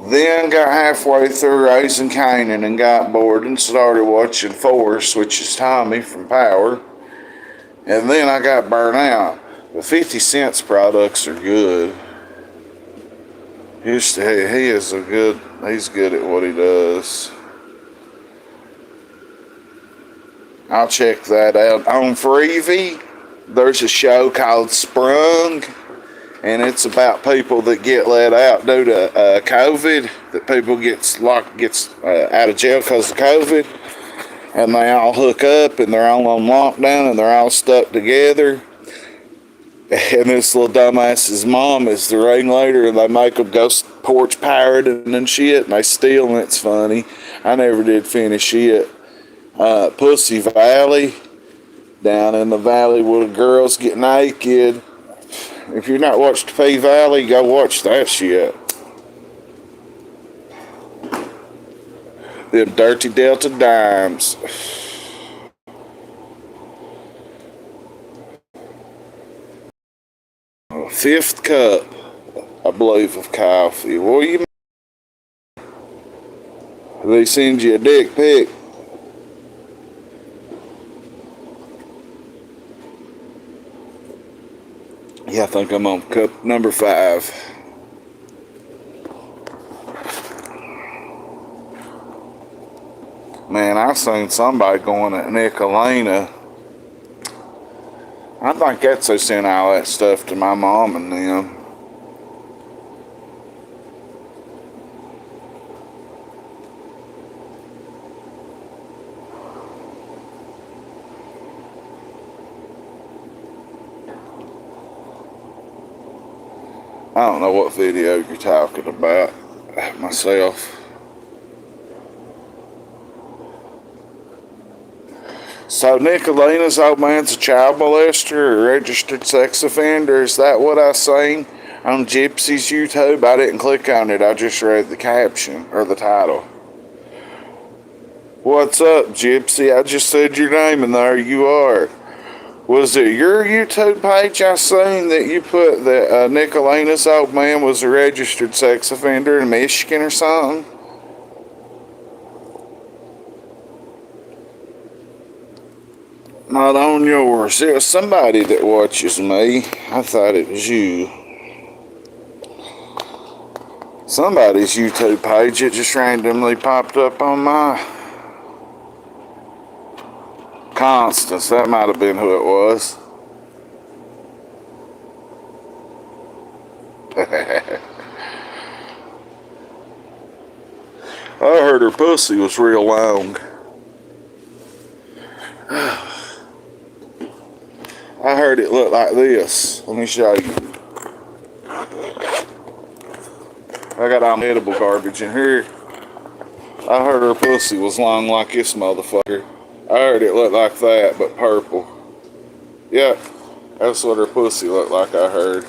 then got halfway through Raising Kanan and got bored and started watching Force, which is Tommy from Power, and then I got burnt out. The 50 Cent's products are good. He's good at what he does. I'll check that out. On Freevee, there's a show called Sprung, and it's about people that get let out due to COVID, that people gets out of jail because of COVID, and they all hook up, and they're all on lockdown, and they're all stuck together. And this little dumbass's mom is the ringleader, and they make them go porch pirating and shit, and they steal, and it's funny. I never did finish it. Pussy Valley, down in the valley where the girls get naked. If you're not watched P Valley, go watch that shit. Them dirty Delta dimes. Fifth cup. I believe, of coffee. Well, you they send you a dick pic. Yeah, I think I'm on cup number 5. Man, I seen somebody going at Nicolina. I think that's who sent all that stuff to my mom and them. I don't know what video you're talking about myself. So Nicolina's old man's a child molester or registered sex offender. Is that what I seen on Gypsy's YouTube? I didn't click on it. I just read the caption or the title. What's up, Gypsy? I just said your name and there you are. Was it your YouTube page I seen that you put that Nicolina's old man was a registered sex offender in Michigan or something? Not on yours. It was somebody that watches me. I thought it was you. Somebody's YouTube page. It just randomly popped up on my Constance. That might have been who it was. I heard her pussy was real long. I heard it looked like this. Let me show you. I got all edible garbage in here. I heard her pussy was long like this motherfucker. I heard it looked like that, but purple. Yep, that's what her pussy looked like, I heard.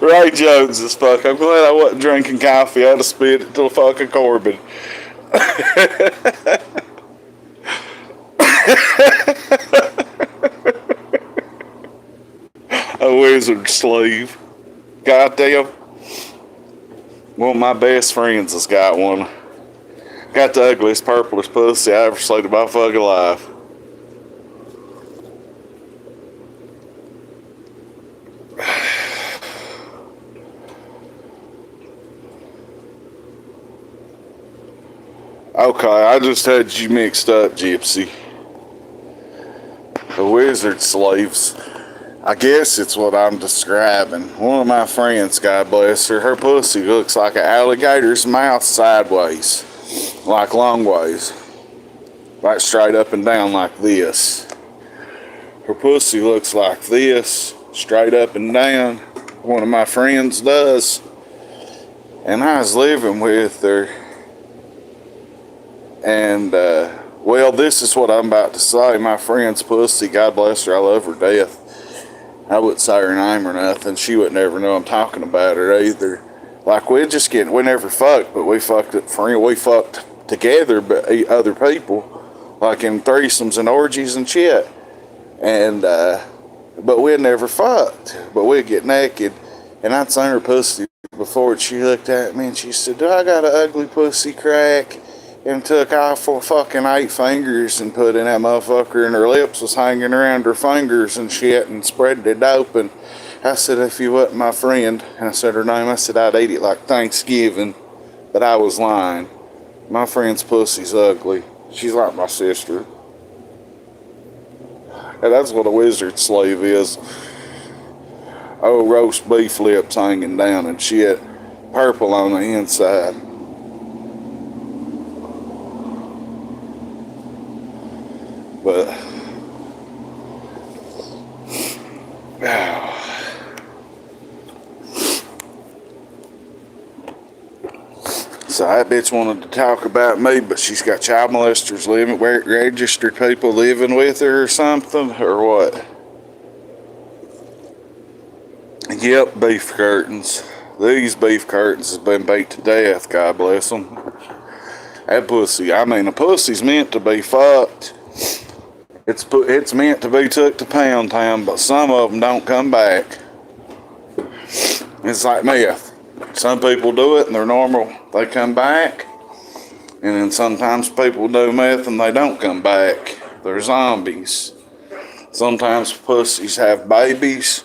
Ray Jones as fuck. I'm glad I wasn't drinking coffee. I'd have spit it to fucking Corbin. A wizard slave. Goddamn. One of my best friends has got one. Got the ugliest, purplest pussy I ever seen in my fucking life. Okay, I just had you mixed up, Gypsy. The wizard slaves. I guess it's what I'm describing. One of my friends, God bless her, her pussy looks like an alligator's mouth sideways. Like long ways. Like straight up and down like this. Her pussy looks like this, straight up and down. One of my friends does. And I was living with her. And, well, this is what I'm about to say. My friend's pussy, God bless her, I love her death. I wouldn't say her name or nothing. She would never know I'm talking about her either. Like, we never fucked, but we fucked together, but other people. Like in threesomes and orgies and shit. And, but we'd never fucked. But we'd get naked. And I'd seen her pussy before, and she looked at me and she said, "Do I got an ugly pussy crack?" And took off for fucking 8 fingers and put in that motherfucker, and her lips was hanging around her fingers and shit, and spread it open. I said, "If you wasn't my friend," and I said her name, I said, "I'd eat it like Thanksgiving." But I was lying. My friend's pussy's ugly. She's like my sister. And that's what a wizard slave is. Oh, roast beef lips hanging down and shit. Purple on the inside. But so that bitch wanted to talk about me, but she's got child molesters living, registered people living with her or something, or what? Yep, beef curtains. These beef curtains have been beat to death, God bless them. That pussy, I mean, a pussy's meant to be fucked. It's meant to be took to Pound Town, but some of them don't come back. It's like meth. Some people do it and they're normal. They come back. And then sometimes people do meth and they don't come back. They're zombies. Sometimes pussies have babies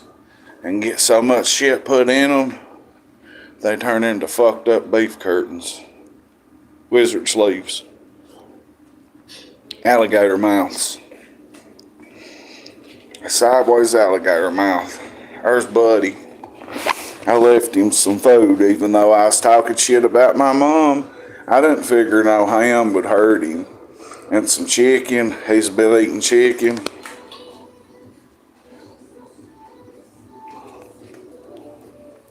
and get so much shit put in them, they turn into fucked up beef curtains. Wizard sleeves. Alligator mouths. A sideways alligator mouth. There's Buddy. I left him some food even though I was talking shit about my mom. I didn't figure no ham would hurt him. And some chicken. He's been eating chicken.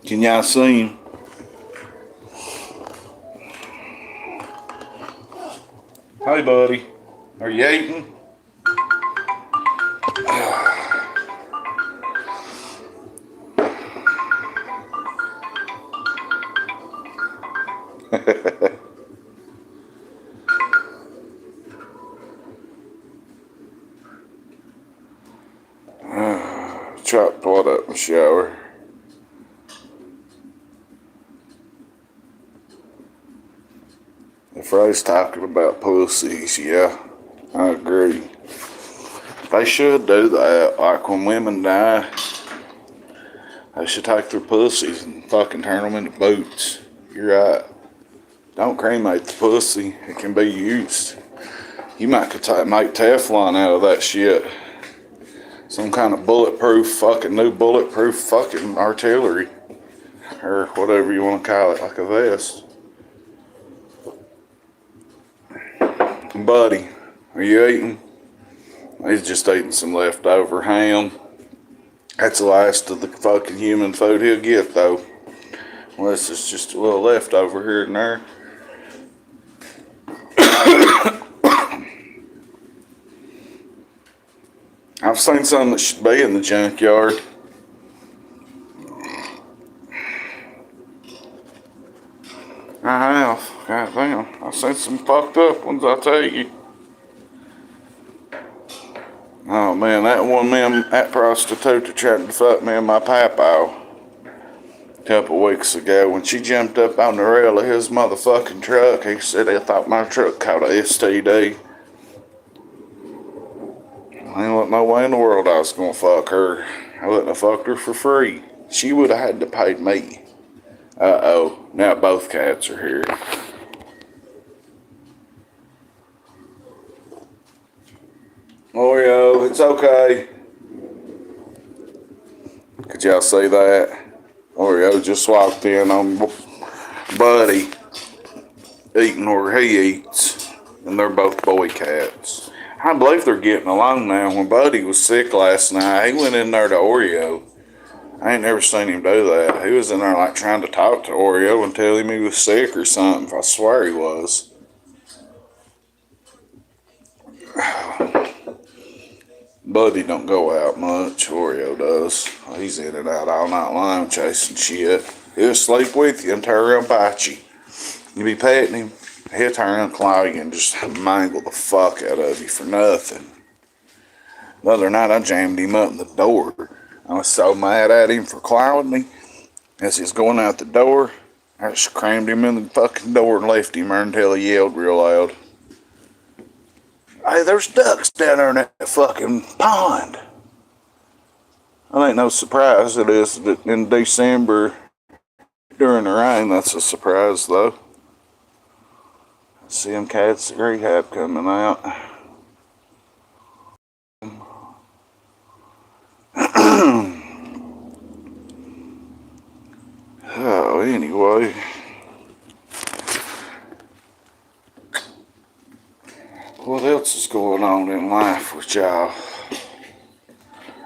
Can y'all see him? Hey, buddy. Are you eating? Chopped what up in the shower. If Ray's talking about pussies, yeah, I agree. They should do that. Like when women die, they should take their pussies and fucking turn them into boots. You're right. Don't cremate the pussy. It can be used. You might could make Teflon out of that shit. Some kind of bulletproof artillery. Or whatever you want to call it, like a vest. Buddy, are you eating? He's just eating some leftover ham. That's the last of the fucking human food he'll get, though. Unless it's just a little leftover here and there. I've seen some that should be in the junkyard. I have. Goddamn. I've seen some fucked up ones, I tell you. Oh man, that prostitute that tried to fuck me and my papa a couple weeks ago, when she jumped up on the rail of his motherfucking truck, he said he thought my truck caught a STD. There wasn't no way in the world I was gonna fuck her. I wouldn't have fucked her for free. She would have had to pay me. Uh-oh, now both cats are here. Oreo, it's okay. Could y'all see that? Oreo just walked in on Buddy eating where he eats. And they're both boy cats. I believe they're getting along now. When Buddy was sick last night, he went in there to Oreo. I ain't never seen him do that. He was in there like trying to talk to Oreo and tell him he was sick or something. I swear he was. Buddy don't go out much. Oreo does. He's in and out all night long chasing shit. He'll sleep with you and turn around and bite you. You be petting him, he'll turn around and claw you and just mangle the fuck out of you for nothing. The other night I jammed him up in the door. I was so mad at him for clawing me. As he was going out the door, I just crammed him in the fucking door and left him there until he yelled real loud. Hey, there's ducks down there in that fucking pond. That ain't no surprise it is that in December during the rain. That's a surprise though. I see them cats at rehab coming out. Oh, anyway. What else is going on in life with y'all?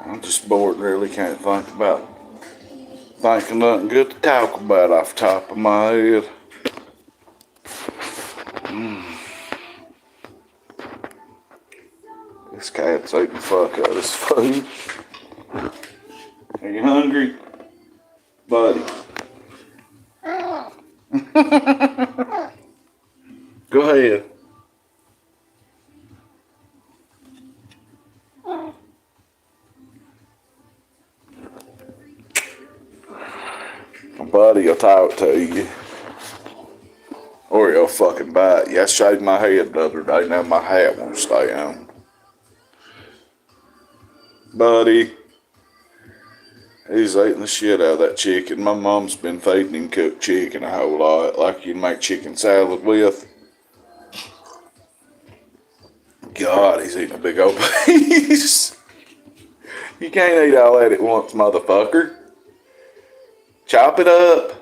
I'm just bored, really can't think of nothing good to talk about off the top of my head. This cat's eating the fuck out of his food. Are you hungry? Buddy. Go ahead. My buddy will talk to you. Or he'll fucking bite you. I shaved my head the other day. Now my hat won't stay on. Buddy. He's eating the shit out of that chicken. My mom's been feeding him cooked chicken a whole lot, like you'd make chicken salad with. God, he's eating a big old piece. You can't eat all that at once, motherfucker. Chop it up.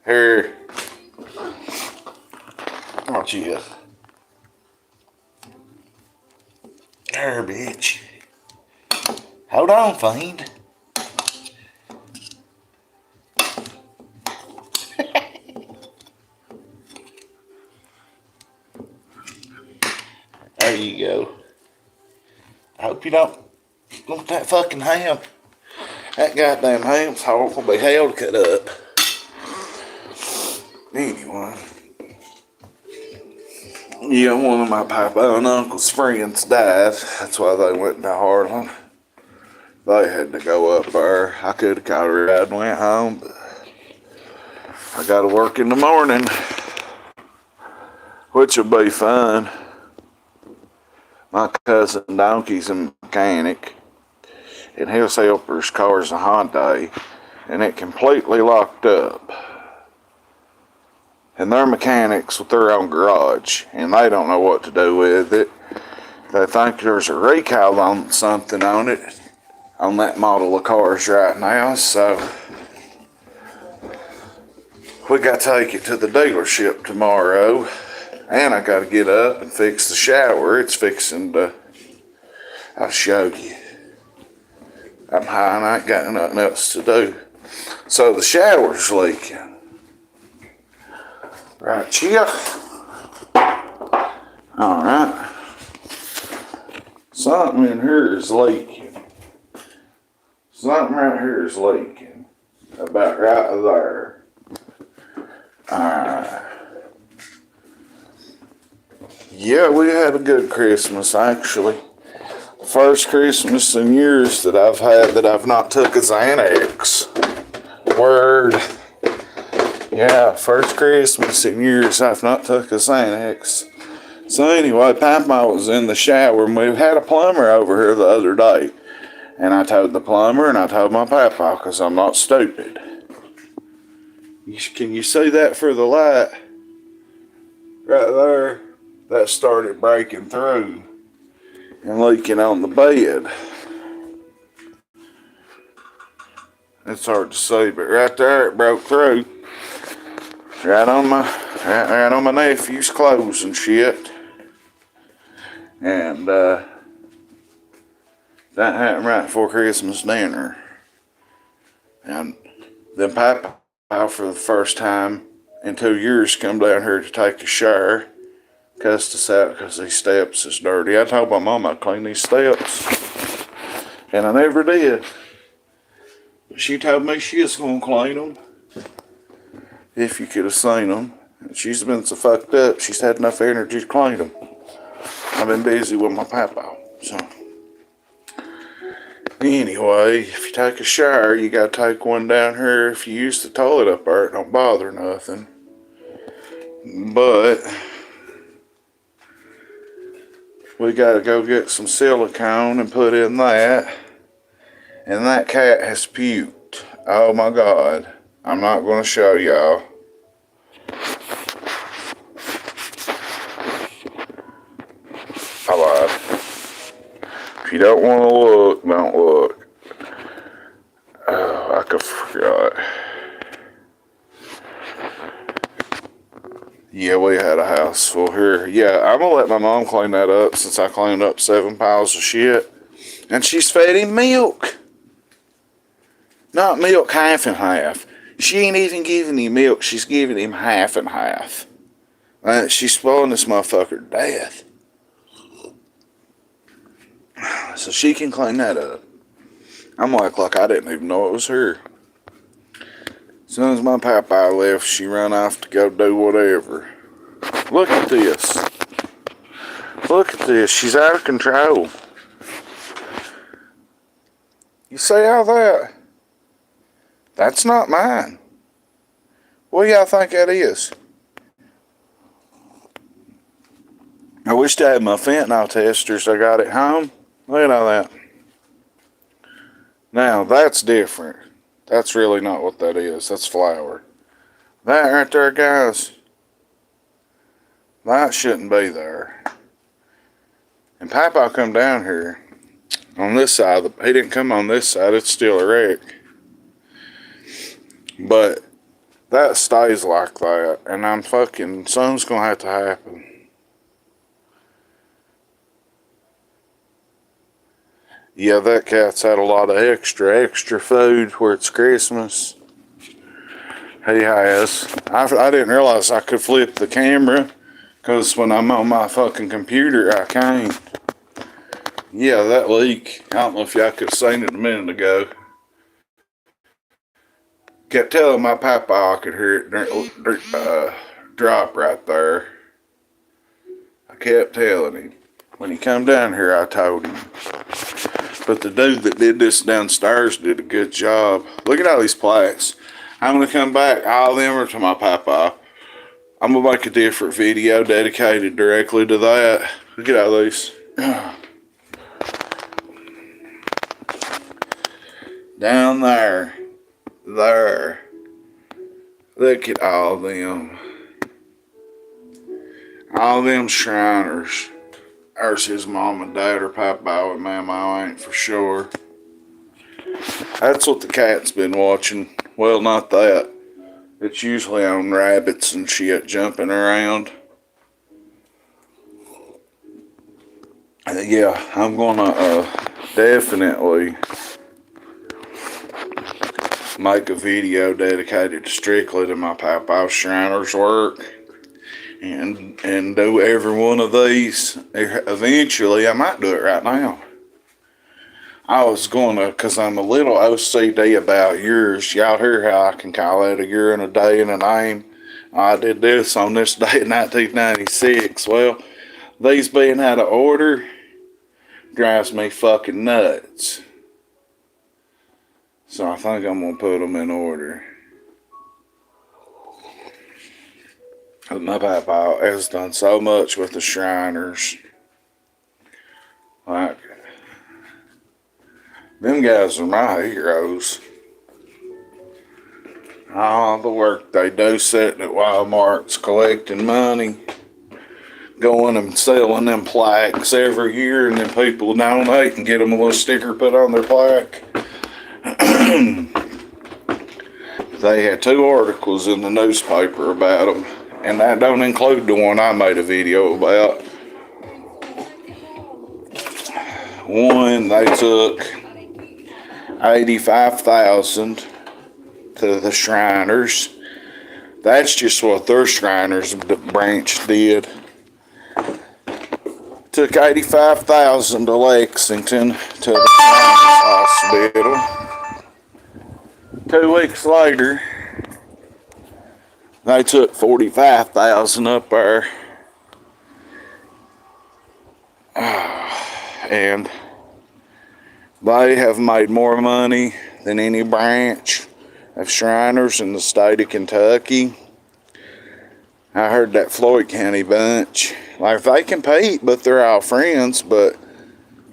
Here. Oh, yeah. There, bitch. Hold on, fiend. There you go. I hope you don't want that fucking ham. That goddamn ham's hard gonna be hell to cut up. Anyway. Yeah, one of my papa and uncle's friends died. That's why they went to Harlan. They had to go up there. I could have got a ride and went home, but I got to work in the morning, which will be fun. My cousin Donkey's a mechanic, and his helper's car's a Hyundai, and it completely locked up. And they're mechanics with their own garage, and they don't know what to do with it. They think there's a recall on something on it, on that model of cars right now, so we got to take it to the dealership tomorrow. And I got to get up and fix the shower. It's fixing to, I'll show you. I'm high and I ain't got nothing else to do. So the shower's leaking. Right here. Alright. Something in here is leaking. Something right here is leaking. About right there. Alright. Yeah, we had a good Christmas, actually. First Christmas in years that I've had that I've not took a Xanax. Word. Yeah, first Christmas in years I've not took a Xanax. So anyway, Papa was in the shower, and we had a plumber over here the other day. And I told the plumber, and I told my papa, because I'm not stupid. Can you see that for the light? Right there. That started breaking through and leaking on the bed. It's hard to see, but right there it broke through. Right on my nephew's clothes and shit. And that happened right before Christmas dinner. And then Papa, for the first time in 2 years, come down here to take a shower. Cussed us out because these steps is dirty. I told my mom I'd clean these steps, and I never did. She told me she was going to clean them. If you could have seen them. She's been so fucked up, she's had enough energy to clean them. I've been busy with my papa, so. Anyway, if you take a shower, you got to take one down here. If you use the toilet up there, it don't bother nothing. But we got to go get some silicone and put in that. And that cat has puked. Oh my God. I'm not going to show y'all. I lied. If you don't want to look, don't look. Oh, I could forgot. Yeah, we had a house full here. Yeah, I'm going to let my mom clean that up since I cleaned up 7 piles of shit. And she's fed him milk. Not milk half and half. She ain't even giving him milk. She's giving him half and half. She's spoiling this motherfucker to death. So she can clean that up. I'm like I didn't even know it was her. As soon as my papa left, she ran off to go do whatever. Look at this. Look at this. She's out of control. You see all that? That's not mine. What do y'all think that is? I wish I had my fentanyl testers I got at home. Look at all that. Now, that's different. That's really not what that is. That's flour. That right there, guys, that shouldn't be there. And Papa come down here on this side. He didn't come on this side. It's still a wreck. But that stays like that. And I'm fucking, something's going to have to happen. Yeah, that cat's had a lot of extra food where it's Christmas. He has. I didn't realize I could flip the camera, because when I'm on my fucking computer, I can't. Yeah, that leak. I don't know if y'all could have seen it a minute ago. Kept telling my papa I could hear it drop right there. I kept telling him. When he come down here, I told him. But the dude that did this downstairs did a good job. Look at all these plaques. I'm going to come back. All of them are to my papa. I'm going to make a different video dedicated directly to that. Look at all these. Down there. There. Look at all of them. All them Shriners. There's his mom and dad or papa with Mama, I ain't for sure. That's what the cat's been watching. Well, not that. It's usually on rabbits and shit jumping around. Yeah, I'm gonna definitely make a video dedicated strictly to my papa's Shriner's work. And do every one of these. Eventually, I might do it right now. I was gonna, because I'm a little OCD about years. Y'all hear how I can call it a year and a day and a name. I did this on this day in 1996. Well, these being out of order drives me fucking nuts. So I think I'm gonna put them in order. My papa has done so much with the Shriners. Like, them guys are my heroes. All the work they do sitting at Walmart's collecting money, going and selling them plaques every year, and then people donate and get them a little sticker put on their plaque. They had 2 articles in the newspaper about them. And that don't include the one I made a video about. One, they took $85,000 to the Shriners. That's just what their Shriners branch did. Took $85,000 to Lexington to the Shriners Hospital. 2 weeks later, they took $45,000 up there. And they have made more money than any branch of Shriners in the state of Kentucky. I heard that Floyd County bunch, like, they compete, but they're all friends, but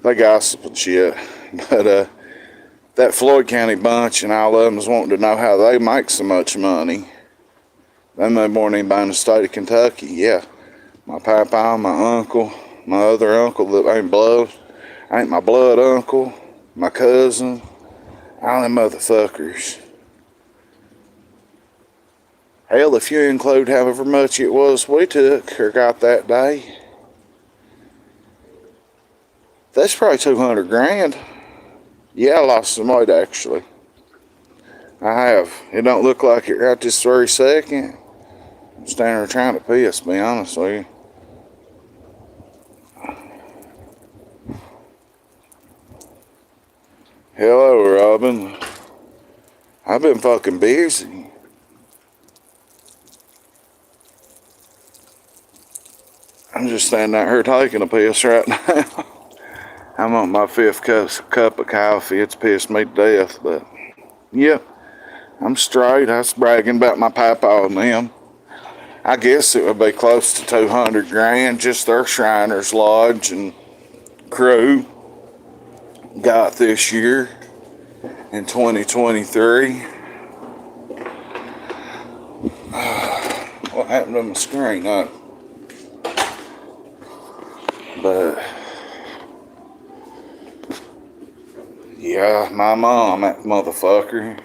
they gossip and shit. But that Floyd County bunch and all of them is wanting to know how they make so much money. They made more than anybody in the state of Kentucky. Yeah, my papa, my uncle, my other uncle that ain't my blood uncle, my cousin, all them motherfuckers. Hell, if you include however much it was we took or got that day, that's probably 200 grand. Yeah, I lost some weight actually. I have. It don't look like it right this very second. I'm standing there trying to piss, to be honest with you. Hello, Robin. I've been fucking busy. I'm just standing out here taking a piss right now. I'm on my fifth cup of coffee. It's pissed me to death, but yeah, I'm straight. I was bragging about my papa and them. I guess it would be close to 200 grand, just their Shriners Lodge and crew got this year in 2023. What happened to my screen? But yeah, my mom, that motherfucker,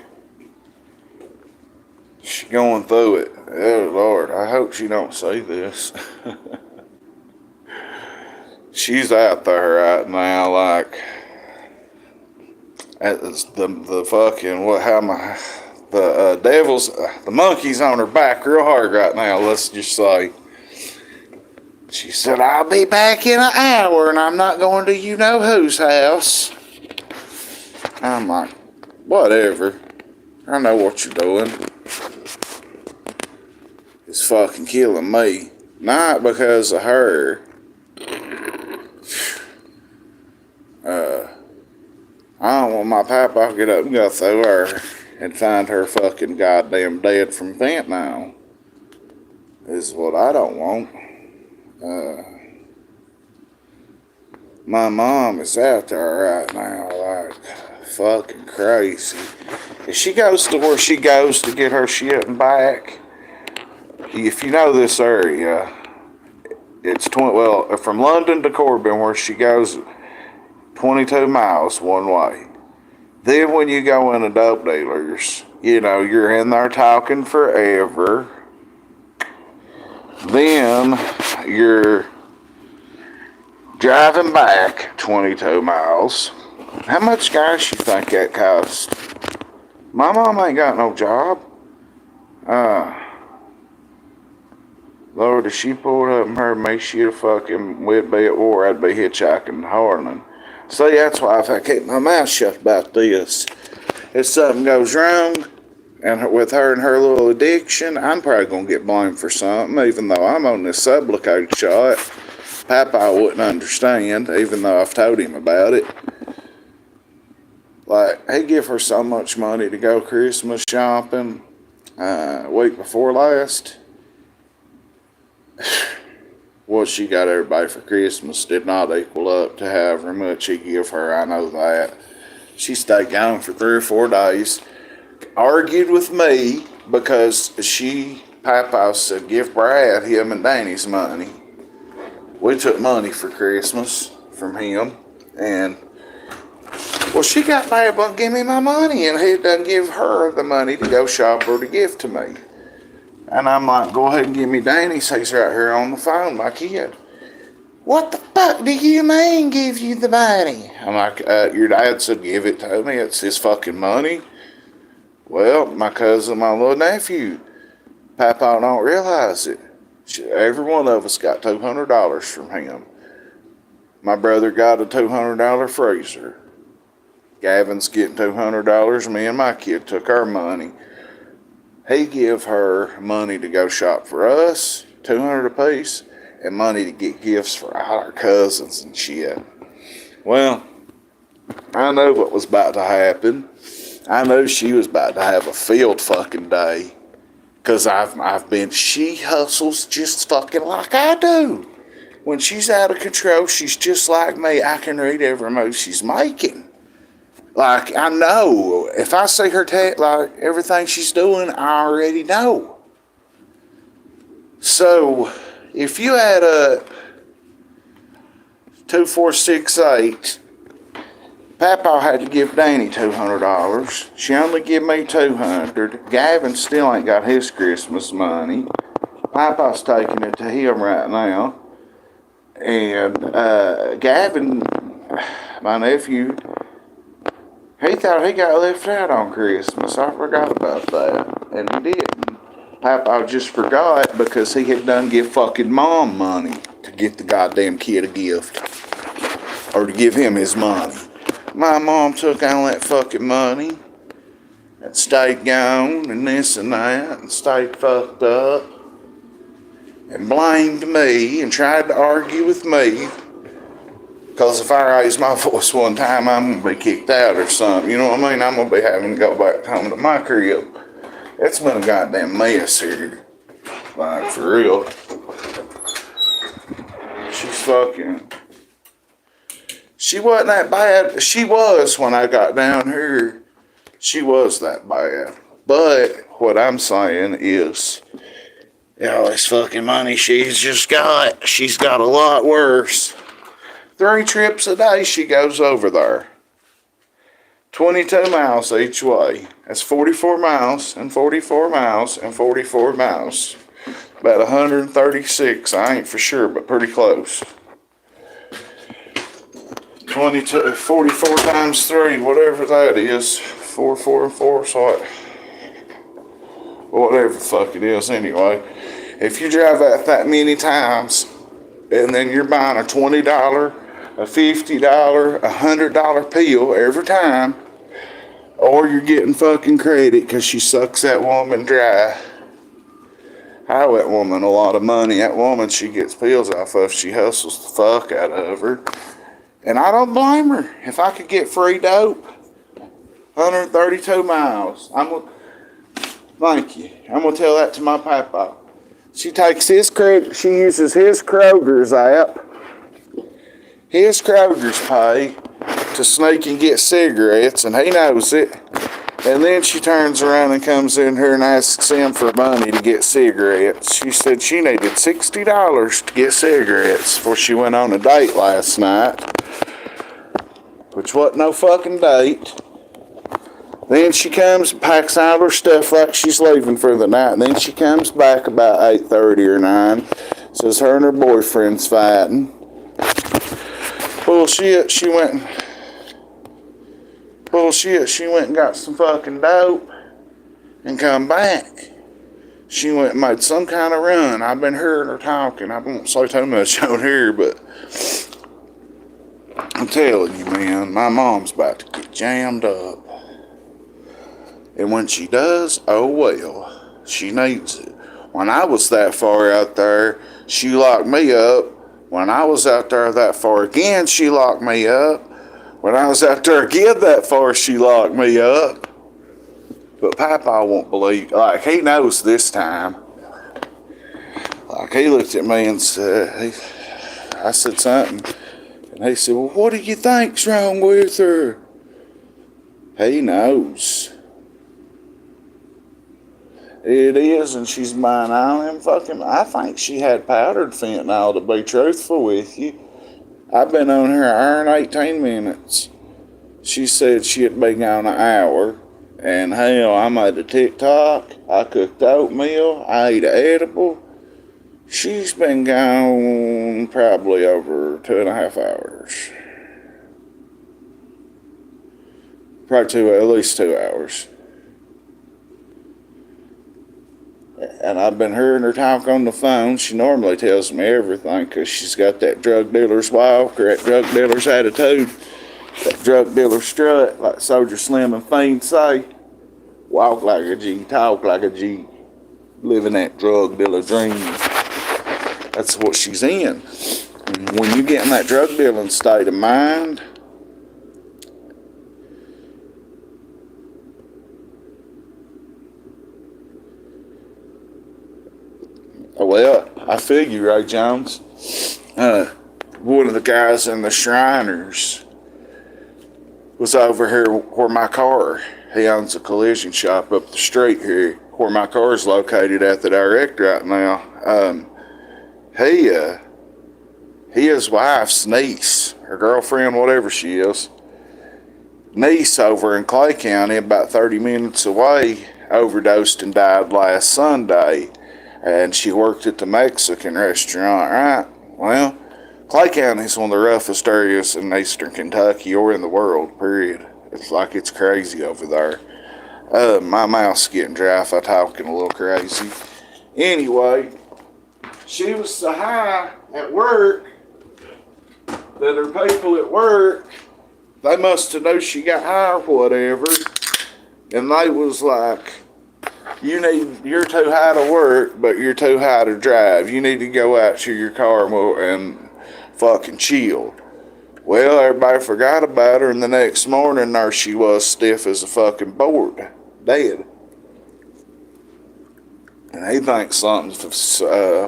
she going through it. Oh Lord, I hope she don't see this. She's out there right now, like the fucking the devil's the monkey's on her back real hard right now. Let's just say. She said, "I'll be back in an hour, and I'm not going to you know whose house." I'm like, whatever. I know what you're doing. It's fucking killing me. Not because of her. I don't want my papa to get up and go through her and find her fucking goddamn dead from fentanyl. Is what I don't want. My mom is out there right now, like, fucking crazy. If she goes to where she goes to get her shit back, if you know this area, it's from London to Corbin, where she goes 22 miles one way. Then when you go into dope dealers, you know, you're in there talking forever. Then you're driving back 22 miles. How much gas you think that costs? My mom ain't got no job. Lord, if she pulled up and heard me, we'd be at war. I'd be hitchhiking to Harlan. See, that's why if I keep my mouth shut about this, if something goes wrong, and with her and her little addiction, I'm probably going to get blamed for something, even though I'm on this Sublocade shot. Papa wouldn't understand, even though I've told him about it. Like, he give her so much money to go Christmas shopping week before last. What she got everybody for Christmas did not equal up to however much he give her. I know that. She stayed gone for 3 or 4 days. Argued with me because Papa said, give Brad, him and Danny's money. We took money for Christmas from him. And, well, she got mad about giving me my money. And he done give her the money to go shop or to give to me. And I'm like, go ahead and give me Danny's. He's right here on the phone, my kid. What the fuck do you mean give you the money? I'm like, your dad said give it to me. It's his fucking money. Well, my cousin, my little nephew, Papa don't realize it. Every one of us got $200 from him. My brother got a $200 freezer. Gavin's getting $200. Me and my kid took our money. He give her money to go shop for us, $200 apiece, and money to get gifts for all our cousins and shit. Well, I knew what was about to happen. I knew she was about to have a field fucking day. Because she hustles just fucking like I do. When she's out of control, she's just like me. I can read every move she's making. Like, I know. If I see her like everything she's doing, I already know. So, if you add up 2, 4, 6, 8, Papa had to give Danny $200. She only give me $200. Gavin still ain't got his Christmas money. Papa's taking it to him right now. And Gavin, my nephew, he thought he got left out on Christmas. I forgot about that. And he didn't. Papa just forgot because he had done give fucking Mom money to get the goddamn kid a gift. Or to give him his money. My mom took all that fucking money and stayed gone and this and that and stayed fucked up. and blamed me and tried to argue with me. Because if I raise my voice one time, I'm going to be kicked out or something. You know what I mean? I'm going to be having to go back home to my crib. It's been a goddamn mess here. Like, for real. She's fucking... She wasn't that bad. She was when I got down here. She was that bad. But what I'm saying is, all this fucking money she's got a lot worse. 3 trips a day she goes over there. 22 miles each way. That's 44 miles and 44 miles and 44 miles. About 136, I ain't for sure, but pretty close. 44 times 3, whatever that is. 4, 4, and 4, so whatever the fuck it is anyway. If you drive that many times, and then you're buying a $20, a $50, a $100 pill every time, or you're getting fucking credit because she sucks that woman dry. I owe that woman a lot of money. That woman she gets pills off of, she hustles the fuck out of her. And I don't blame her. If I could get free dope, 132 miles. Thank you. I'm going to tell that to my papa. She uses his Kroger's app, his Kroger's pay, to sneak and get cigarettes, and he knows it. And then she turns around and comes in here and asks him for money to get cigarettes. She said she needed $60 to get cigarettes before she went on a date last night, which wasn't no fucking date. Then she comes and packs out her stuff like she's leaving for the night. And then she comes back about 8:30 or 9. Says her and her boyfriend's fighting. Bullshit, she went and got some fucking dope and come back. She went and made some kind of run. I've been hearing her talking. I won't say too much on here, but I'm telling you, man, my mom's about to get jammed up. And when she does, oh well, she needs it. When I was that far out there, she locked me up. When I was out there that far again, she locked me up. When I was out there again that far, she locked me up. But Papa won't believe, like, he knows this time. Like, he looked at me and said, I said something. And he said, well, what do you think's wrong with her? He knows. It is, and she's buying all them fucking... I think she had powdered fentanyl, to be truthful with you. I've been on her an hour and 18 minutes. She said she'd been gone an hour. And hell, I made a TikTok. I cooked oatmeal. I ate an edible. She's been gone probably over 2.5 hours. Probably at least 2 hours. And I've been hearing her talk on the phone. She normally tells me everything because she's got that drug dealer's walk or that drug dealer's attitude. That drug dealer strut, like Soldier Slim and Fiend say. Walk like a G, talk like a G. Living that drug dealer dream. That's what she's in. And when you get in that drug dealing state of mind, well, I figure, Ray Jones, one of the guys in the Shriners was over here where my car, he owns a collision shop up the street here, where my car is located at the direct right now. His wife's niece, her girlfriend, whatever she is, niece over in Clay County, about 30 minutes away, overdosed and died last Sunday. And she worked at the Mexican restaurant, right? Well, Clay County is one of the roughest areas in eastern Kentucky or in the world, period. It's like it's crazy over there. My mouth's getting dry if I'm talking a little crazy. Anyway, she was so high at work that her people at work, they must have known she got high or whatever. And they was like, You're too high to work, but you're too high to drive. You need to go out to your car and fucking chill. Well, everybody forgot about her, and the next morning, there she was, stiff as a fucking board, dead. And he thinks something's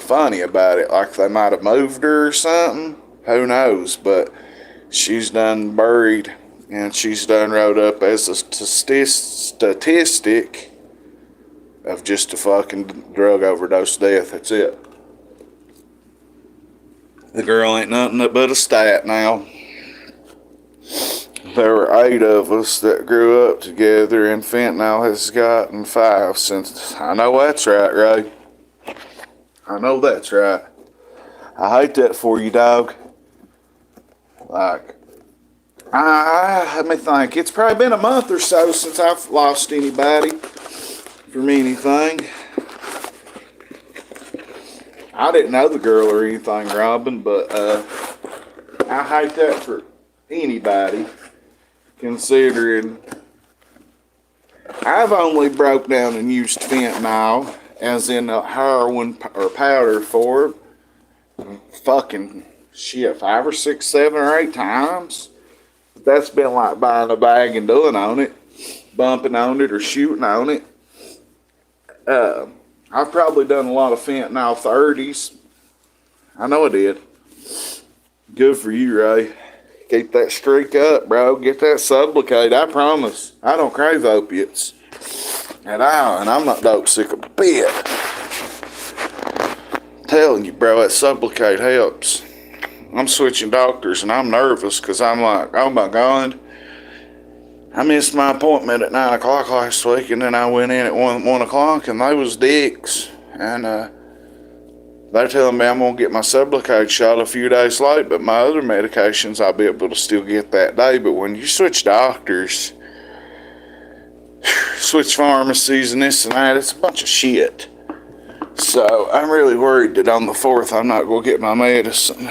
funny about it, like they might have moved her or something. Who knows? But she's done buried, and she's done wrote up as a statistic of just a fucking drug overdose death. That's it. The girl ain't nothing but a stat now. There were 8 of us that grew up together, and fentanyl has gotten 5 since. I know that's right, Ray. I know that's right. I hate that for you, dog. Like, let me think. It's probably been a month or so since I've lost anybody from anything. I didn't know the girl or anything, Robin, but I hate that for anybody, considering I've only broke down and used fentanyl, as in a heroin or powder for fucking shit, 5 or 6, 7 or 8 times. That's been like buying a bag and doing on it, bumping on it or shooting on it. I've probably done a lot of fentanyl 30s. I know I did. Good for you, Ray. Keep that streak up, bro. Get that Sublocade. I promise. I don't crave opiates at all, and I'm not dope sick a bit. I'm telling you, bro, that Sublocade helps. I'm switching doctors, and I'm nervous because I'm like, oh my God. I missed my appointment at 9 o'clock last week, and then I went in at 1 o'clock, and they was dicks. And they're telling me I'm going to get my Sublocade shot a few days late, but my other medications I'll be able to still get that day. But when you switch doctors, switch pharmacies and this and that, it's a bunch of shit. So I'm really worried that on the 4th I'm not going to get my medicine.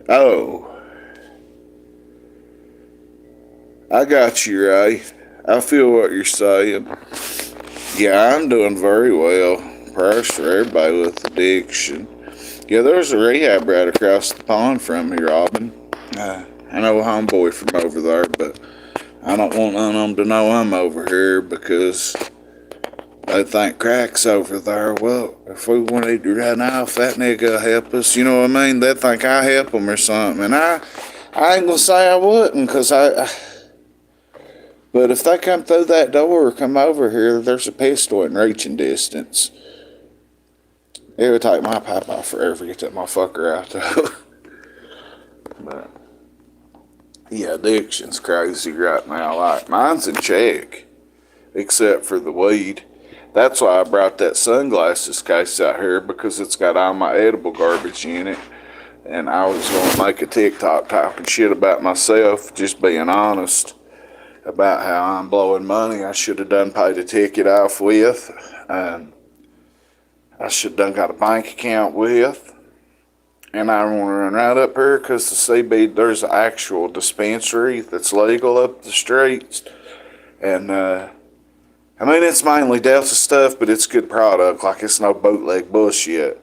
Oh, I got you, Ray. I feel what you're saying. Yeah, I'm doing very well. Prayers for everybody with addiction. Yeah, there's a rehab right across the pond from here, Robin. I know a homeboy from over there, but I don't want none of them to know I'm over here because they think crack's over there. Well, if we wanted to run off, that nigga help us. You know what I mean? They think I help them or something. And I ain't gonna say I wouldn't, because but if they come through that door or come over here, there's a pistol in reaching distance. It would take my pipe off forever to get that motherfucker out though. But yeah, addiction's crazy right now. Like, mine's in check, except for the weed. That's why I brought that sunglasses case out here, because it's got all my edible garbage in it. And I was going to make a TikTok talking shit about myself, just being honest about how I'm blowing money I should have done paid a ticket off with. I should have done got a bank account with. And I want to run right up here because the CB, there's an actual dispensary that's legal up the streets. And, I mean, it's mainly Delta stuff, but it's good product. Like, it's no bootleg bullshit.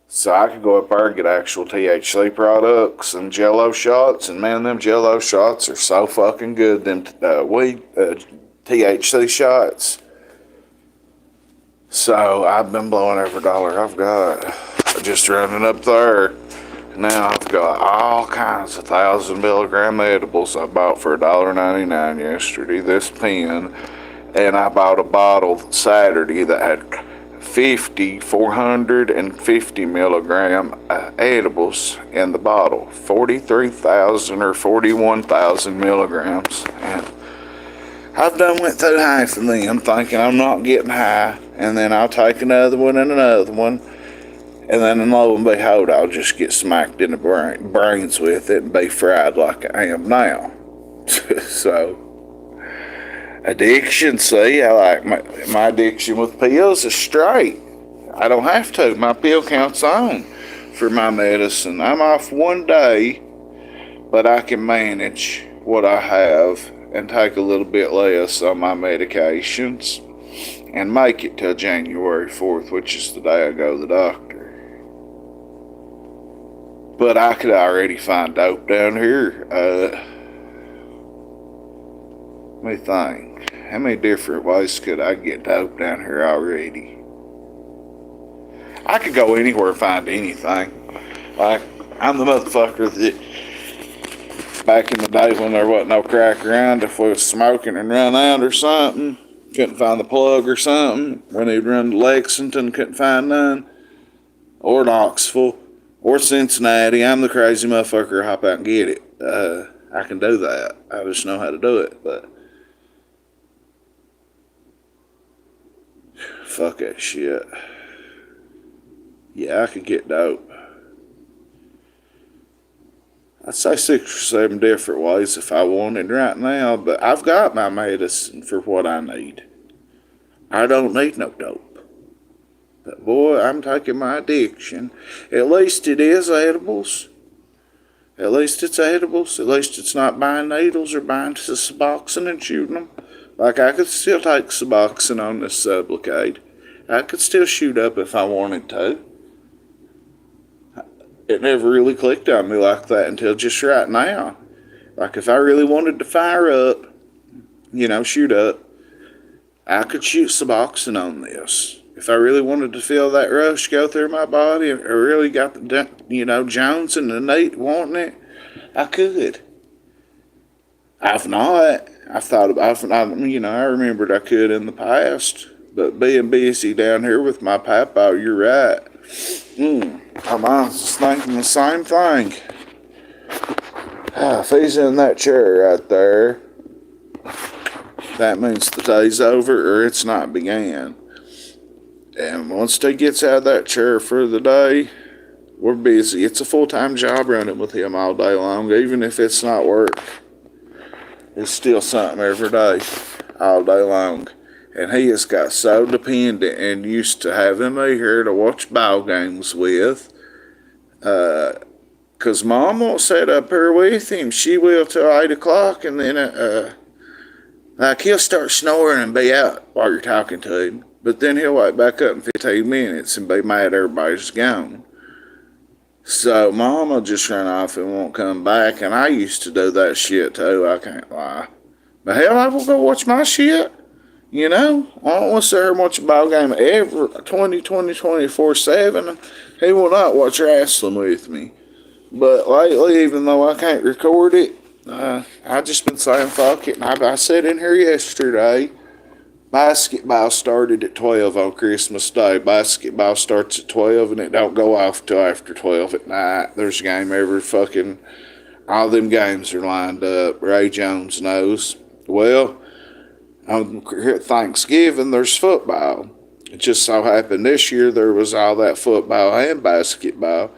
So I could go up there and get actual THC products and Jello shots. And, man, them Jello shots are so fucking good. Them THC shots. So I've been blowing every dollar I've got. Just running up there. Now I've got all kinds of 1,000 milligram edibles I bought for $1.99 yesterday. This pen. And I bought a bottle Saturday that had 450 milligram edibles in the bottle. 43,000 or 41,000 milligrams. And I've done went through half of them thinking I'm not getting high. And then I'll take another one and another one. And then lo and behold, I'll just get smacked in the brains with it and be fried like I am now. So... addiction, see, I like my addiction with pills is straight. I don't have to. My pill count's on for my medicine. I'm off one day but I can manage what I have and take a little bit less on my medications and make it till January 4th, which is the day I go to the doctor. But I could already find dope down here. Let me think. How many different ways could I get dope down here already? I could go anywhere and find anything. Like, I'm the motherfucker that back in the day when there wasn't no crack around, if we was smoking and run out or something, couldn't find the plug or something, when he'd run to Lexington, couldn't find none, or Knoxville, or Cincinnati, I'm the crazy motherfucker, hop out and get it. I can do that. I just know how to do it, but fuck that shit. Yeah, I could get dope. I'd say 6 or 7 different ways if I wanted right now, but I've got my medicine for what I need. I don't need no dope. But boy, I'm taking my addiction. At least it is edibles. At least it's edibles. At least it's not buying needles or buying Suboxone and shooting them. Like, I could still take Suboxone on this Sublocade. I could still shoot up if I wanted to. It never really clicked on me like that until just right now. Like, if I really wanted to fire up, shoot up, I could shoot Suboxone on this. If I really wanted to feel that rush go through my body, or really got the, Jones and the Nate wanting it, I could. I've not. I've thought about, I remembered I could in the past. But being busy down here with my papa, you're right. My mind's just thinking the same thing. If he's in that chair right there, that means the day's over or it's not began. And once he gets out of that chair for the day, we're busy. It's a full-time job running with him all day long, even if it's not work. It's still something every day, all day long. And he has got so dependent and used to having me here to watch ball games with. Because Mom won't sit up here with him. She will till 8 o'clock, and then he'll start snoring and be out while you're talking to him. But then he'll wake back up in 15 minutes and be mad everybody's gone. So Mom will just run off and won't come back. And I used to do that shit too, I can't lie. But hell, I will go watch my shit. I don't want to sit here and watch a ball game every 24/7. He will not watch wrestling with me. But lately, even though I can't record it, I just been saying fuck it. And I said in here yesterday, basketball started at 12 on Christmas Day. Basketball starts at 12 and it don't go off till after 12 at night. There's a game every fucking, all them games are lined up. Ray Jones knows. Well, on Thanksgiving, there's football. It just so happened this year there was all that football and basketball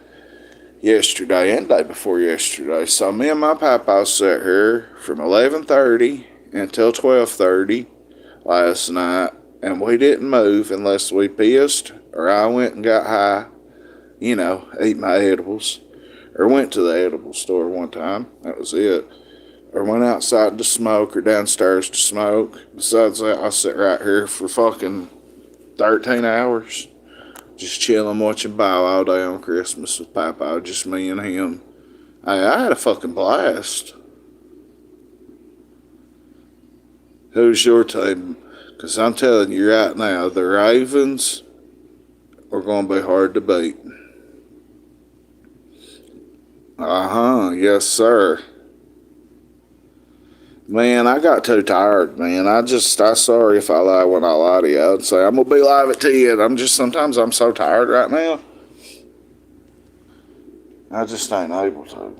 yesterday and day before yesterday. So me and my papa sat here from 11:30 until 12:30 last night, and we didn't move unless we pissed or I went and got high, ate my edibles, or went to the edible store one time. That was it. Or went outside to smoke or downstairs to smoke. Besides that, I sit right here for fucking 13 hours. Just chilling, watching ball all day on Christmas with Papa, just me and him. I had a fucking blast. Who's your team? Because I'm telling you right now, the Ravens are going to be hard to beat. Yes, sir. Man, I got too tired, man. I'm sorry if I lie when I lie to you. I'd say I'm going to be live at 10. Sometimes I'm so tired right now. I just ain't able to.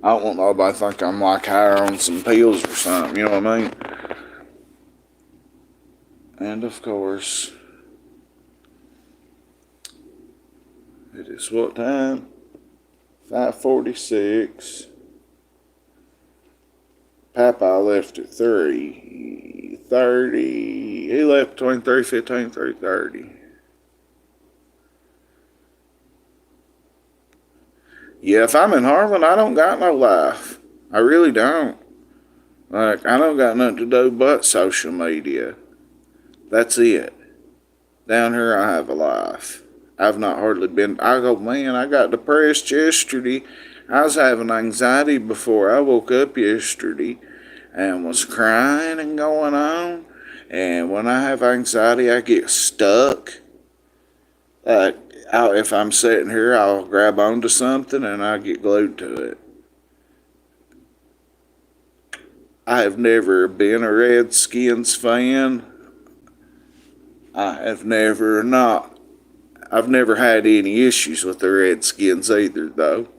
I don't want nobody to think I'm like higher on some pills or something, you know what I mean? And of course, it is what time? 5:46. Papa left at 3:30. He left between 3:15 and 3:30. Yeah, if I'm in Harlan, I don't got no life. I really don't. Like, I don't got nothing to do but social media. That's it. Down here, I have a life. I've not hardly been. I go, man, I got depressed yesterday. I was having anxiety before I woke up yesterday and was crying and going on. And when I have anxiety, I get stuck. Like, if I'm sitting here, I'll grab onto something and I get glued to it. I have never been a Redskins fan. I have never not. I've never had any issues with the Redskins either, though.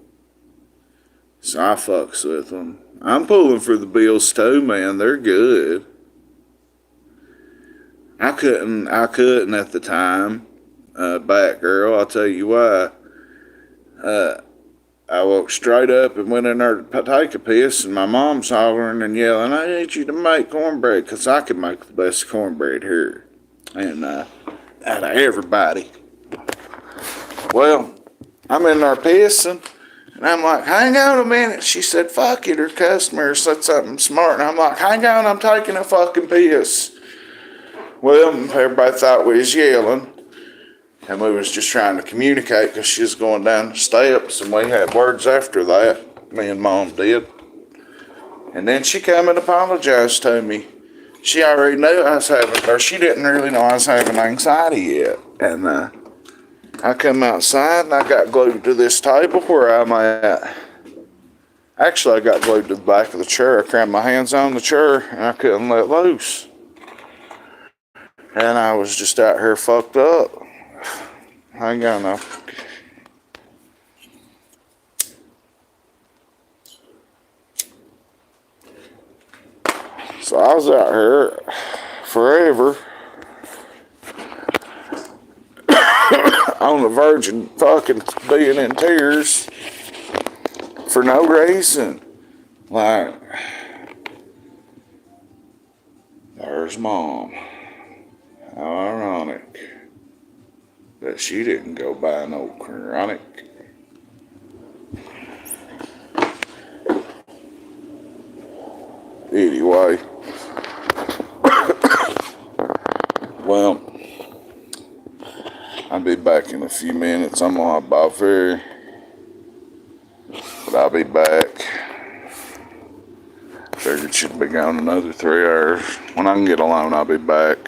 So I fucks with them. I'm pulling for the Bills too, man. They're good. I couldn't at the time. Batgirl, I'll tell you why. I woke straight up and went in there to take a piss, and my mom's hollering and yelling, I need you to make cornbread, because I can make the best cornbread here. And out of everybody. Well, I'm in there pissing, and I'm like, hang on a minute. She said, fuck it, her customer said something smart. And I'm like, hang on, I'm taking a fucking piss. Well, everybody thought we was yelling. And we was just trying to communicate because she was going down the steps, and we had words after that. Me and Mom did. And then she come and apologized to me. She already knew I was having, or she didn't really know I was having anxiety yet. And I come outside and I got glued to this table where I'm at. Actually, I got glued to the back of the chair. I crammed my hands on the chair and I couldn't let loose. And I was just out here fucked up. Hang on now. So I was out here forever on the verge of fucking being in tears for no reason. Like, there's Mom. How ironic that she didn't go buy no chronic. Anyway, well, I'll be back in a few minutes. I'm on about ferry, but I'll be back. Figured she'd be gone another 3 hours. When I can get alone, I'll be back.